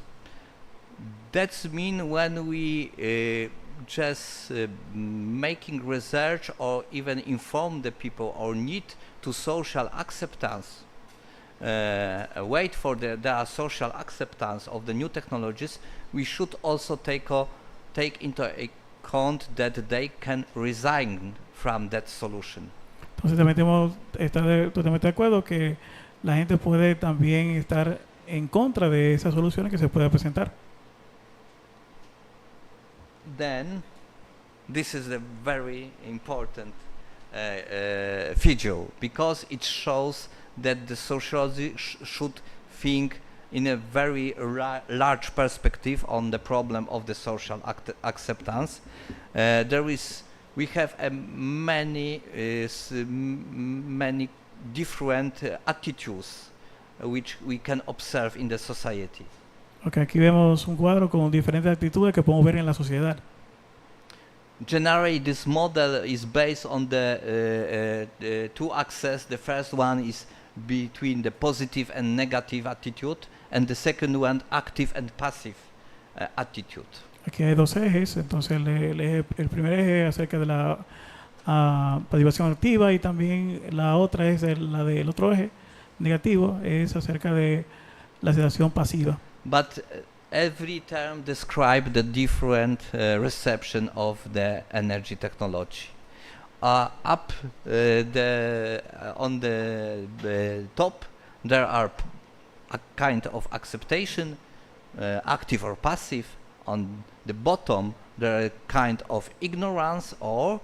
That's mean when we just making research or even inform the people or need to social acceptance, wait for the social acceptance of the new technologies, we should also take into account that they can resign from that solution. Entonces también tenemos estar totalmente de acuerdo que la gente puede también estar en contra de esas soluciones que se pueden presentar. Then, this is a very important figure because it shows that the sociology should think in a very large perspective on the problem of the social acceptance. We have many different attitudes which we can observe in the society. Okay, aquí vemos un cuadro con diferentes actitudes que podemos ver en la sociedad. Generally, this model is based on the two axes. The first one is between the positive and negative attitude, and the second one active and passive attitude. Aquí hay dos ejes, entonces el primer eje acerca de la participación activa y también la otra es la del otro eje negativo, es acerca de la aceptación pasiva. But every term describes the different reception of the energy technology. On the top, there are a kind of acceptation, active or passive. On the bottom, there are a kind of ignorance or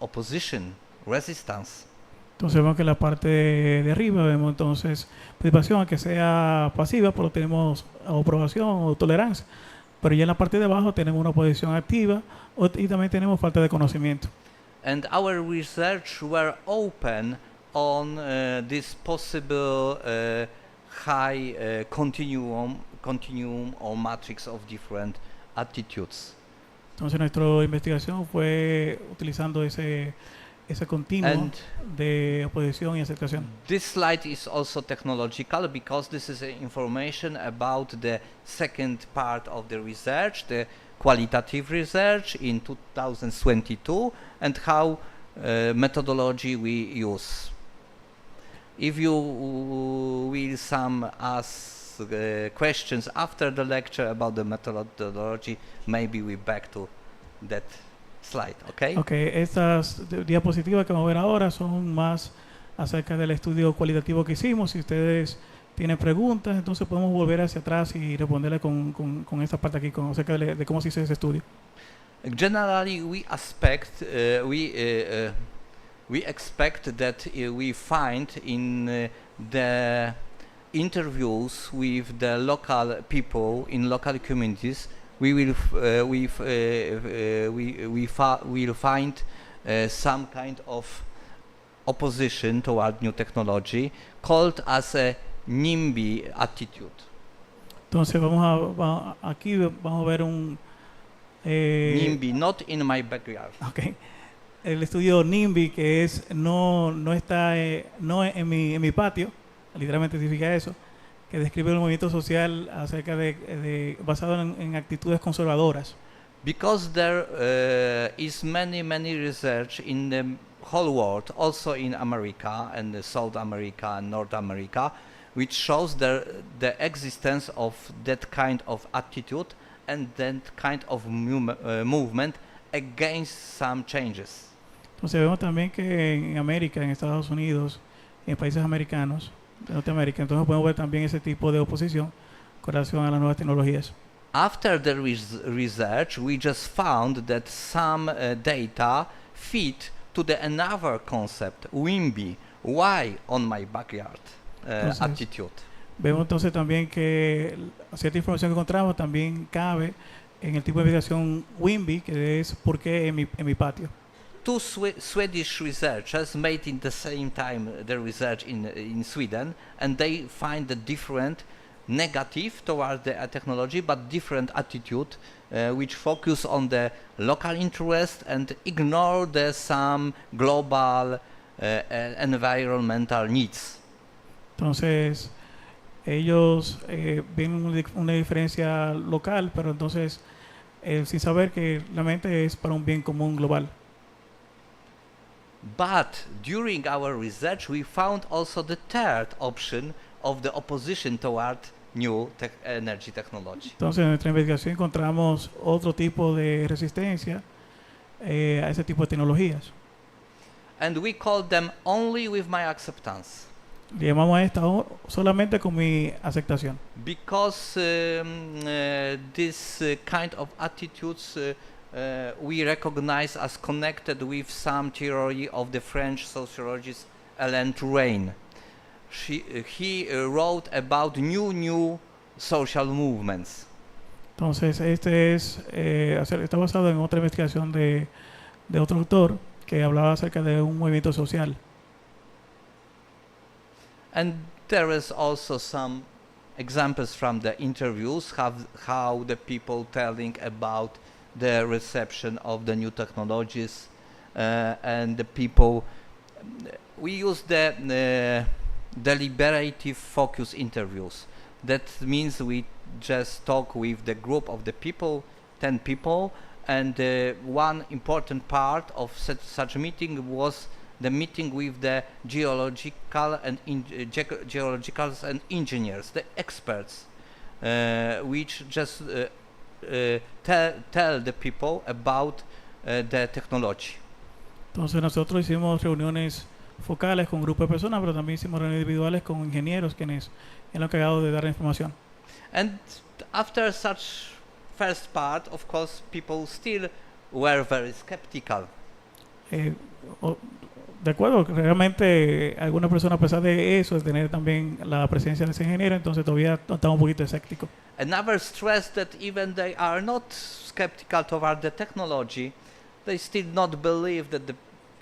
opposition, resistance. Entonces vemos que en la parte de arriba vemos entonces participación, aunque sea pasiva, pero tenemos aprobación o tolerancia. Pero ya en la parte de abajo tenemos una oposición activa y también tenemos falta de conocimiento. And our research were open on this possible high continuum or matrix of different attitudes. Entonces nuestra investigación fue utilizando ese ese continuo And de oposición y aceptación. this slide is also technological because this is information about the second part of the research, the qualitative research in 2022, and how methodology we use. If you will some ask questions after the lecture about the methodology, maybe we back to that slide, okay? Ok, estas diapositivas que vamos a ver ahora son más acerca del estudio cualitativo que hicimos. Si ustedes tienen preguntas, entonces podemos volver hacia atrás y responderle con esta parte aquí, acerca de cómo se hizo ese estudio. Generally, we expect that we find in the interviews with the local people in local communities, we will find some kind of opposition toward new technology, called as a NIMBY attitude. Entonces aquí vamos a ver un NIMBY, not in my backyard. okay, el estudio NIMBY, que es no está no en mi patio, literalmente significa eso, que describe el movimiento social acerca basado en actitudes conservadoras. Because there is many research in the whole world, also in America and South America and North America, which shows the existence of that kind of attitude and that kind of movement against some changes. Entonces vemos también que en América, en Estados Unidos, en países americanos, de Norteamérica, entonces podemos ver también ese tipo de oposición con relación a las nuevas tecnologías. After the research, we just found that some data fit to the another concept, WIMBY, why on my backyard attitude. Vemos entonces también que cierta información que encontramos también cabe en el tipo de investigación WIMBY, que es ¿por qué en mi patio? Two Swedish researchers made in the same time the research in Sweden, and they find a different negative toward the technology, but different attitude, which focus on the local interest and ignore the some global environmental needs. Entonces ellos ven una diferencia local, pero entonces sin saber que realmente es para un bien común global. But during our research, we found also the third option of the opposition toward new energy technology. Entonces en nuestra investigación encontramos otro tipo de resistencia a ese tipo de tecnologías. And we call them only with my acceptance. Le llamamos a esta solamente con mi aceptación. Because this kind of attitudes we recognize as connected with some theory of the French sociologist Alain Touraine. He wrote about new social movements. Entonces está basado en otra investigación de otro autor que hablaba acerca de un movimiento social. And there is also some examples from the interviews how the people telling about the reception of the new technologies and the people. We use the deliberative focus interviews. That means we just talk with the group of the people, 10 people, and one important part of such a meeting was the meeting with the geologicals and engineers, the experts, which just tell the people about the technology. Entonces nosotros hicimos reuniones focales con grupos de personas, pero también hicimos reuniones individuales con ingenieros quienes han encargado de dar información. And after such first part, of course, people still were very skeptical. De acuerdo, realmente algunas personas, a pesar de eso, de tener también la presencia de ese ingeniero, entonces todavía estamos un poquito escépticos. Another stress that even they are not skeptical toward the technology, they still not believe that the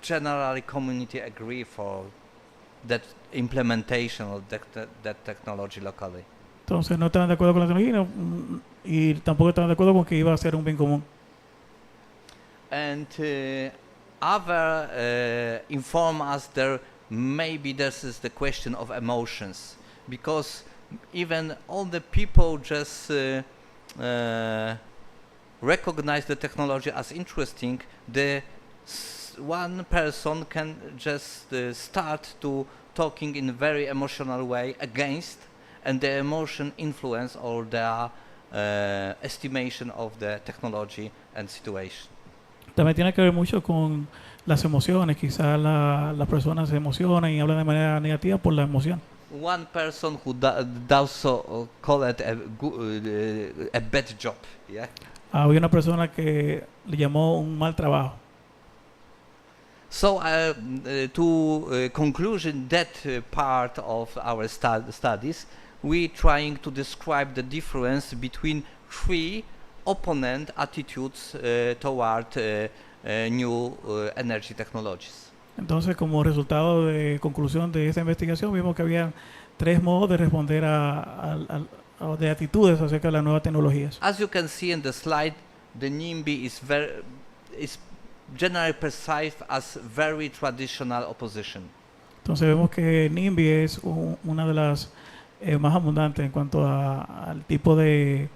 general community agree for that implementation of that technology locally. Entonces no estaban de acuerdo con la tecnología y tampoco estaban de acuerdo con que iba a ser un bien común. And other inform us there maybe this is the question of emotions, because even all the people just recognize the technology as interesting. One person can just start to talking in a very emotional way against, and the emotion influence or the estimation of the technology and situation. También tiene que ver mucho con las emociones. Quizás las personas se emocionan y hablan de manera negativa por la emoción. One person who does so call it a bad job. Yeah. Había una persona que le llamó un mal trabajo. So to conclusion that part of our studies, we trying to describe the difference between three opponent attitudes toward new energy technologies. Entonces, como resultado de conclusión de esta investigación, vimos que había tres modos de responder de actitudes acerca de las nuevas tecnologías. As you can see in the slide, the NIMBY is generally perceived as very traditional opposition. Entonces vemos que NIMBY es una de las más abundantes en cuanto al tipo de...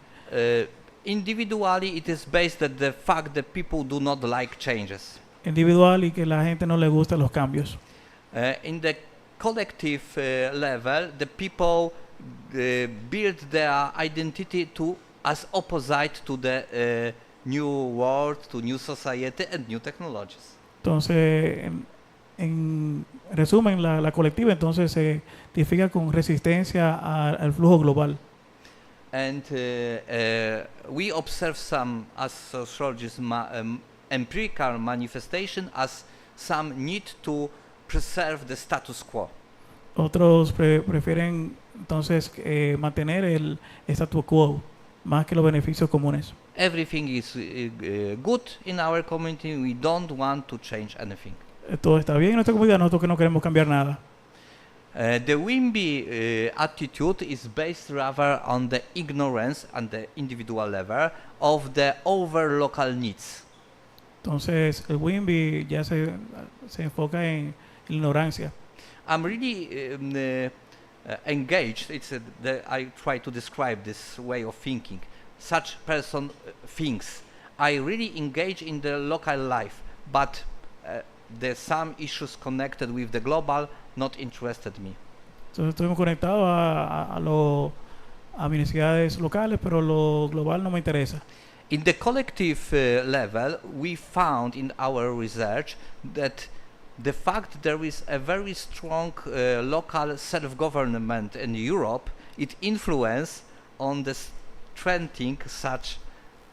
Individually, it is based on the fact that people do not like changes. individual y que la gente no le gustan los cambios. In the collective level, the people build their identity as opposite to the new world, to new society and new technologies. Entonces, en resumen, la colectiva entonces se identifica con resistencia al flujo global. And we observe some, as sociologists, empirical manifestation as some need to preserve the status quo. Otros prefieren entonces mantener el statu quo más que los beneficios comunes. Everything is good in our community. We don't want to change anything. Todo está bien en nuestra comunidad, nosotros que no queremos cambiar nada. The WIMBY attitude is based rather on the ignorance and the individual level of the over local needs. Entonces el WIMBY ya se enfoca en ignorancia. I'm really engaged. I try to describe this way of thinking. Such person thinks, I really engage in the local life, but there's some issues connected with the global not interested me. Entonces estuvimos conectados a mis necesidades locales, pero lo global no me interesa. In the collective level, we found in our research that the fact there is a very strong local self-government in Europe, it influence on the strengthening such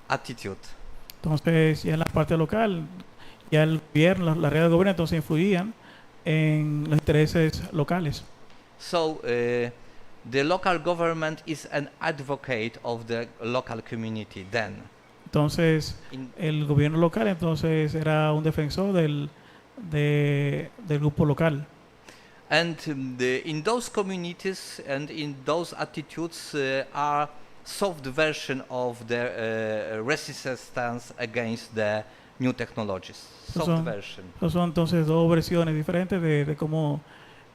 attitude. Entonces ya en la parte local, ya el gobierno, la red de gobierno entonces influían en los intereses locales. So the local government is an advocate of the local community then. Entonces el gobierno local entonces era un defensor del grupo local. And in those communities and in those attitudes are soft version of the resistance against the new technologies. Soft version. Son entonces dos versiones diferentes de cómo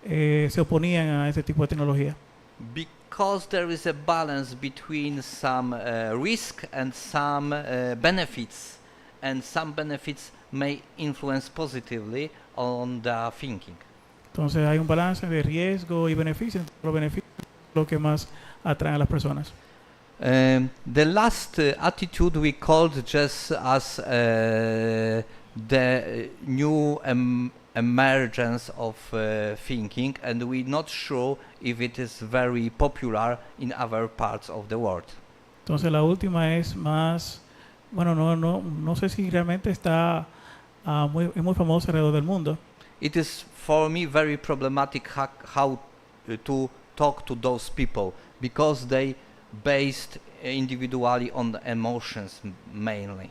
se oponían a ese tipo de tecnología. Because there is a balance between some risk and some benefits, and some benefits may influence positively on the thinking. Entonces hay un balance de riesgo y beneficio. Los beneficios son lo que más atraen a las personas. The last attitude we called just as the new emergence of thinking, and we're not sure if it is very popular in other parts of the world. Entonces la última es más, bueno, no sé si realmente está es muy famosa alrededor del mundo. It is for me very problematic how to talk to those people, because they based individually on the emotions mainly.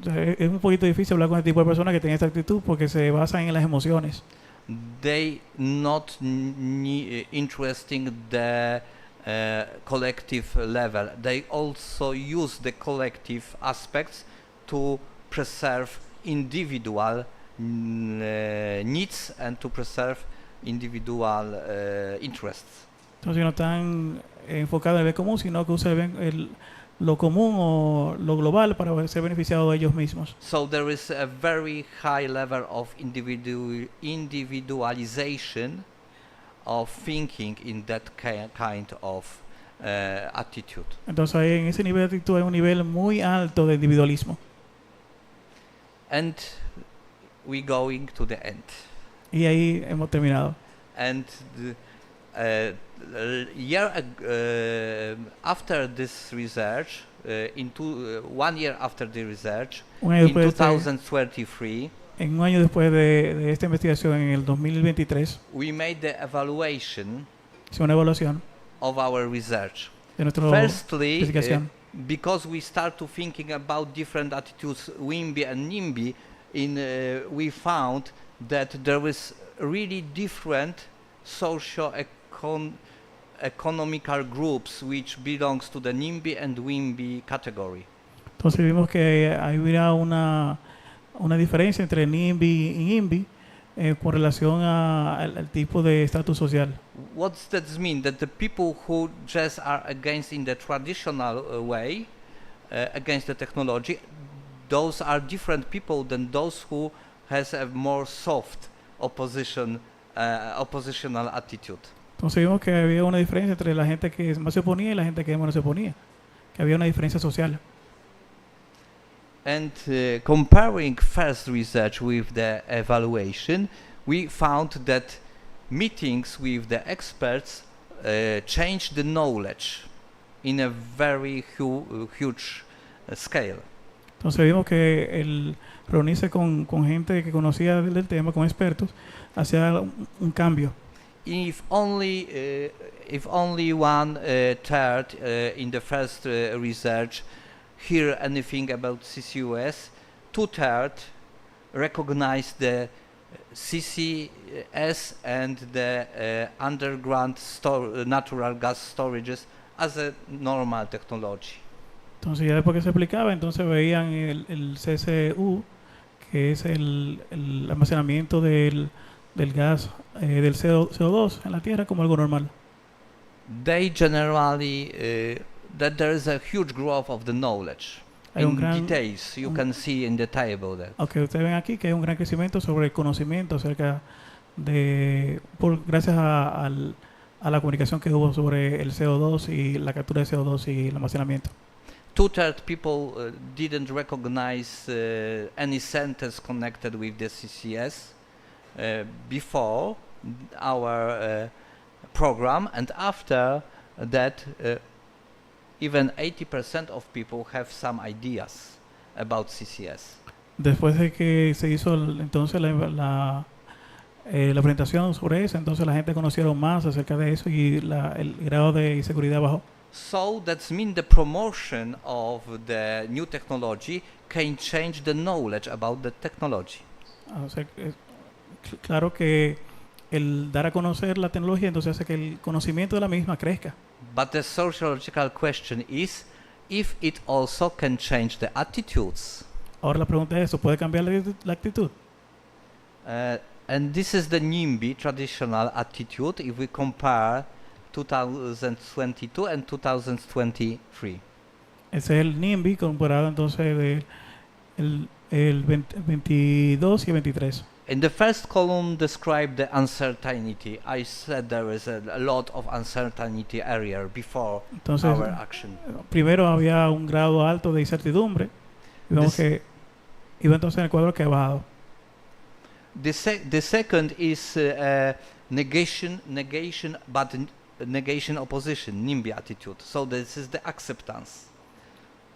Es un poquito difícil hablar con este tipo de personas que tienen esta actitud porque se basan en las emociones. They not interesting the collective level. They also use the collective aspects to preserve individual needs and to preserve individual interests. Entonces no están enfocados en el bien común, sino que usan lo común o lo global para ser beneficiados de ellos mismos. So there is a very high level of individualization of thinking in that kind of attitude. Entonces ahí en ese nivel de actitud hay un nivel muy alto de individualismo. And we going to the end. Y ahí hemos terminado. And after this research, 1 year after the research, Un año in después de 2023, En un año después de esta investigación, en el 2023, we made the evaluation hice una evaluación of our research. de nuestra Firstly, investigación. because we start to thinking about different attitudes, WIMBY and NIMBY, we found that there is really different socio-economical groups which belongs to the NIMBY and WIMBY category. Entonces vimos que había una diferencia entre NIMBY y NIMBY con relación al tipo de estatus social. What does that mean? That the people who just are against in the traditional way, against the technology, those are different people than those who has a more soft oppositional attitude. Entonces vimos que había una diferencia entre la gente que más se oponía y la gente que menos se oponía, que había una diferencia social. And comparing first research with the evaluation, we found that meetings with the experts changed the knowledge in a very huge scale. Entonces vimos que el reunirse con gente que conocía del tema, con expertos, hacía un cambio. If only 1/3 in the first research hear anything about CCUS, 2/3 recognize the CCS and the underground natural gas storages as a normal technology. Entonces ya después que se explicaba, entonces veían el CCU, que es el almacenamiento del gas, del CO2 en la Tierra, como algo normal. They generally that there is a huge growth of the knowledge. Hay un In gran, details, you can see in the table there. aunque ustedes ven aquí que hay un gran crecimiento sobre el conocimiento acerca gracias a la comunicación que hubo sobre el CO2 y la captura de CO2 y el almacenamiento. 2/3 people didn't recognize any sentence connected with the CCS before our program, and after that even 80% of people have some ideas about CCS. Después de que se hizo entonces la presentación sobre eso, entonces la gente conocieron más acerca de eso y el grado de inseguridad bajó. So that's mean the promotion of the new technology can change the knowledge about the technology. O sea, claro que el dar a conocer la tecnología entonces hace que el conocimiento de la misma crezca. But the sociological question is if it also can change the attitudes. Ahora la pregunta es, ¿eso puede cambiar la actitud? And this is the NIMBY traditional attitude if we compare 2022 and 2023. Ese es el NIMBY comparado entonces el 22 y el 23. In the first column describe the uncertainty. I said there is a lot of uncertainty area before Entonces, our action. Primero había un grado alto de incertidumbre y vemos que iba entonces en el cuadro que ha bajado. The second is negation, but negation opposition, NIMBY attitude. So this is the acceptance.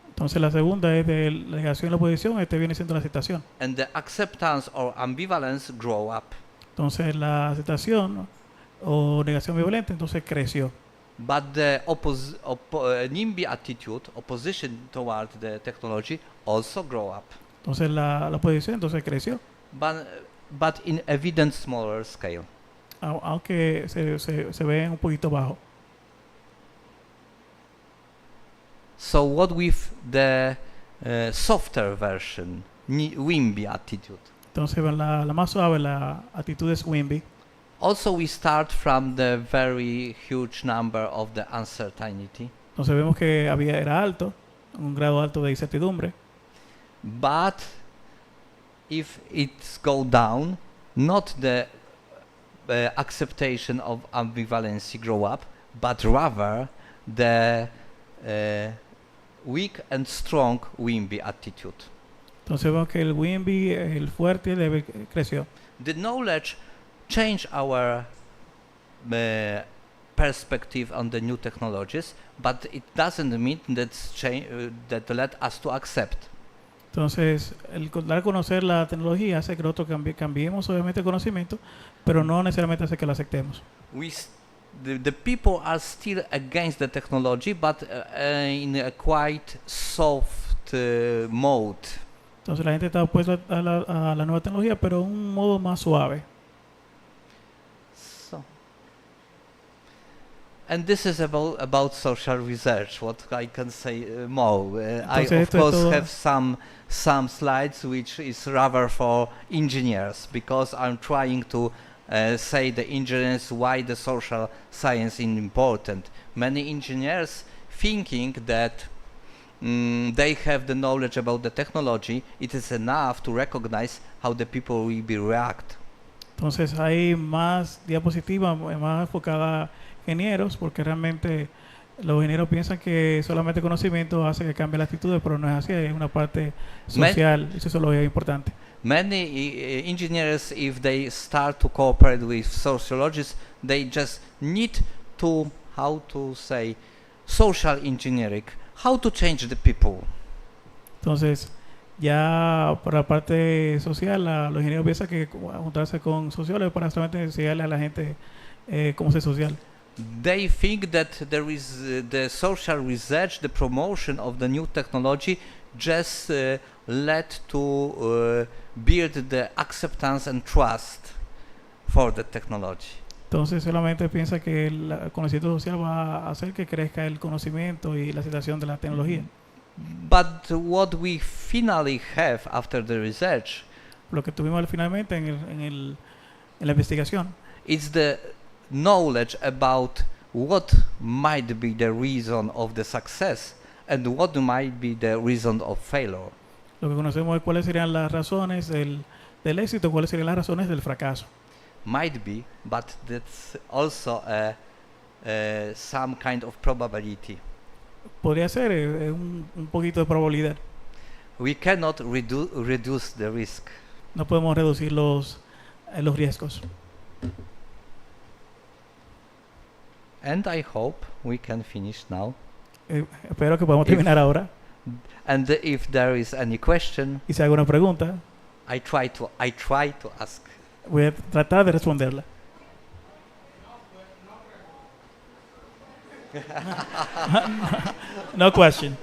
Entonces la segunda es de la negación y la oposición, viene siendo la aceptación. And the acceptance or ambivalence grow up. Entonces la aceptación o negación ambivalente entonces creció. But the NIMBY attitude, opposition toward the technology, also grow up. Entonces la oposición entonces creció. But in evident smaller scale. Aunque se ve un poquito bajo. So what with the softer version, WIMBY attitude? Entonces, la más suave, la actitud es WIMBY. Also, we start from the very huge number of the uncertainty. Entonces vemos que era alto, un grado alto de incertidumbre. But if it's go down, not the acceptation of ambivalency grow up, but rather the weak and strong WIMBY attitude. Entonces vemos que el WIMBY, el fuerte y el débil, creció. The knowledge change our perspective on the new technologies, but it doesn't mean that let us to accept. Entonces, el dar a conocer la tecnología hace que nosotros cambiemos obviamente el conocimiento, pero no necesariamente hace que lo aceptemos. The people are still against the technology, but in a quite soft mode. Entonces la gente está opuesta a la nueva tecnología, pero en un modo más suave. And this is about social research. What I can say more. I Entonces, of course have some slides which is rather for engineers, because I'm trying to say the engineers why the social science is important. Many engineers thinking that they have the knowledge about the technology, it is enough to recognize how the people will be react. Entonces hay más diapositivas, más enfocada a ingenieros, porque realmente los ingenieros piensan que solamente conocimiento hace que cambie la actitud, pero no es así, es una parte social, eso es lo que es importante. Many engineers, if they start to cooperate with sociologists, they just need to, how to say, social engineering, how to change the people. Entonces, ya por la parte social, los ingenieros piensan que juntarse con sociólogos para solamente enseñarle a la gente cómo ser social. They think that there is the social research, the promotion of the new technology, just led to build the acceptance and trust for the technology. Entonces solamente piensa que el conocimiento social va a hacer que crezca el conocimiento y la aceptación de la tecnología. But what we finally have after the research, lo que tuvimos finalmente en la investigación, is the knowledge about what might be the reason of the success and what might be the reason of failure. Lo que conocemos es cuáles serían las razones del éxito, cuáles serían las razones del fracaso. Might be, but that's also some kind of probability. Podría ser un poquito de probabilidad. We cannot reduce the risk. No podemos reducir los riesgos. And I hope we can finish now. Espero que podamos terminar ahora. And if there is any question, y si hay alguna pregunta, I try to ask. Voy a tratar de responderla. No questions.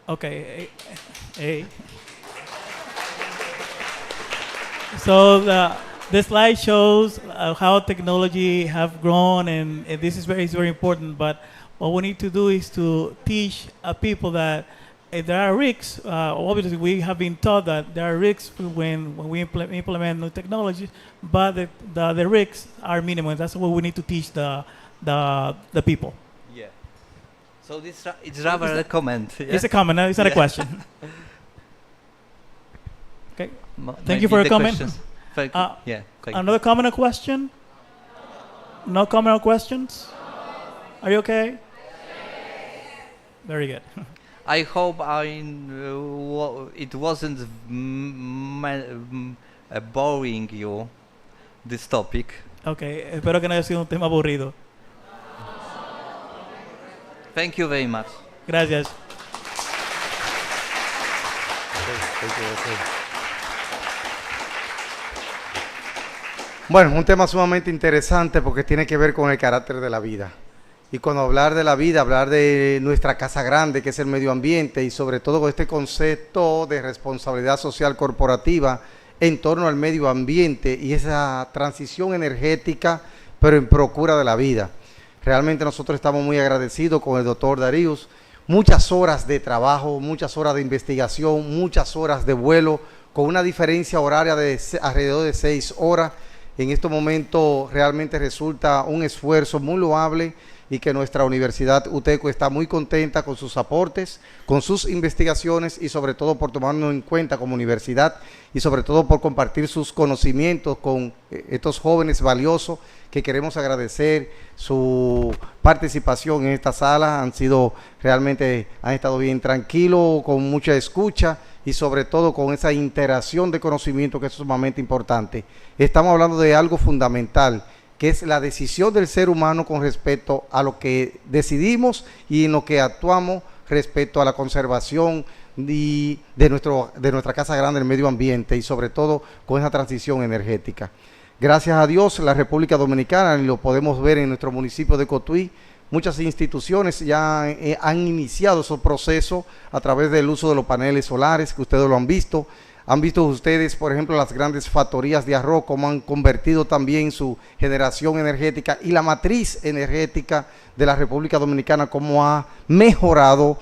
Okay. So the slide shows how technology have grown, and this is very important. But what we need to do is to teach people that there are risks. Obviously, we have been taught that there are risks when we implement new technologies, but the risks are minimal. That's what we need to teach the people. Yeah. So it's rather a comment. Yeah? It's a comment. It's not a question. Okay. Thank you for your comment. Yeah. Another comment or question? No comment or questions? Are you okay? Very good. I hope it wasn't boring you, this topic. Ok, espero que no haya sido un tema aburrido. Thank you very much. Gracias. Bueno, un tema sumamente interesante porque tiene que ver con el carácter de la vida. Y cuando hablar de la vida, hablar de nuestra casa grande, que es el medio ambiente, y sobre todo con este concepto de responsabilidad social corporativa en torno al medio ambiente y esa transición energética, pero en procura de la vida. Realmente nosotros estamos muy agradecidos con el doctor Darius. Muchas horas de trabajo, muchas horas de investigación, muchas horas de vuelo, con una diferencia horaria de alrededor de 6 horas. En este momento realmente resulta un esfuerzo muy loable y que nuestra Universidad UTECO está muy contenta con sus aportes, con sus investigaciones y sobre todo por tomarnos en cuenta como universidad y sobre todo por compartir sus conocimientos con estos jóvenes valiosos que queremos agradecer su participación en esta sala. Han estado bien tranquilos, con mucha escucha y sobre todo con esa interacción de conocimiento que es sumamente importante. Estamos hablando de algo fundamental, que es la decisión del ser humano con respecto a lo que decidimos y en lo que actuamos respecto a la conservación de nuestra casa grande, el medio ambiente y sobre todo con esa transición energética. Gracias a Dios, la República Dominicana, y lo podemos ver en nuestro municipio de Cotuí, muchas instituciones ya han iniciado esos procesos a través del uso de los paneles solares, que ustedes lo han visto. Han visto ustedes, por ejemplo, las grandes factorías de arroz, cómo han convertido también su generación energética y la matriz energética de la República Dominicana, cómo ha mejorado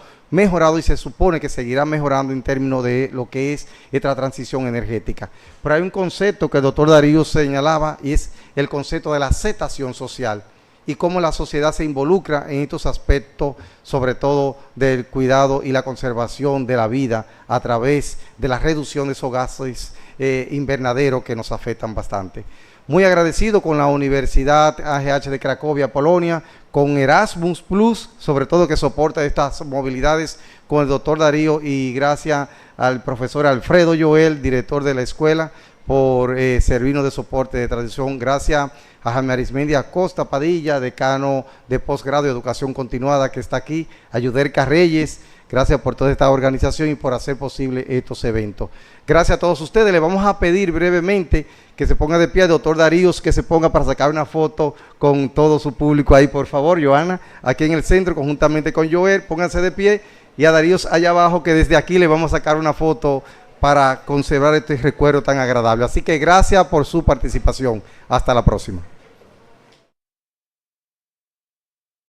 y se supone que seguirá mejorando en términos de lo que es esta transición energética. Pero hay un concepto que el doctor Darío señalaba y es el concepto de la aceptación social y cómo la sociedad se involucra en estos aspectos, sobre todo del cuidado y la conservación de la vida a través de la reducción de esos gases invernaderos que nos afectan bastante. Muy agradecido con la Universidad AGH de Cracovia, Polonia, con Erasmus Plus, sobre todo que soporta estas movilidades con el doctor Darío, y gracias al profesor Alfredo Joel, director de la escuela, por servirnos de soporte de transición. Gracias a Jaime Arismendi Acosta Padilla, decano de posgrado de educación continuada, que está aquí, a Yudelka Reyes. Gracias por toda esta organización y por hacer posible estos eventos. Gracias a todos ustedes. Le vamos a pedir brevemente que se ponga de pie el doctor Darío, que se ponga para sacar una foto con todo su público ahí, por favor. Joana, aquí en el centro, conjuntamente con Joel, pónganse de pie, y a Darío allá abajo, que desde aquí le vamos a sacar una foto para conservar este recuerdo tan agradable. Así que gracias por su participación. Hasta la próxima.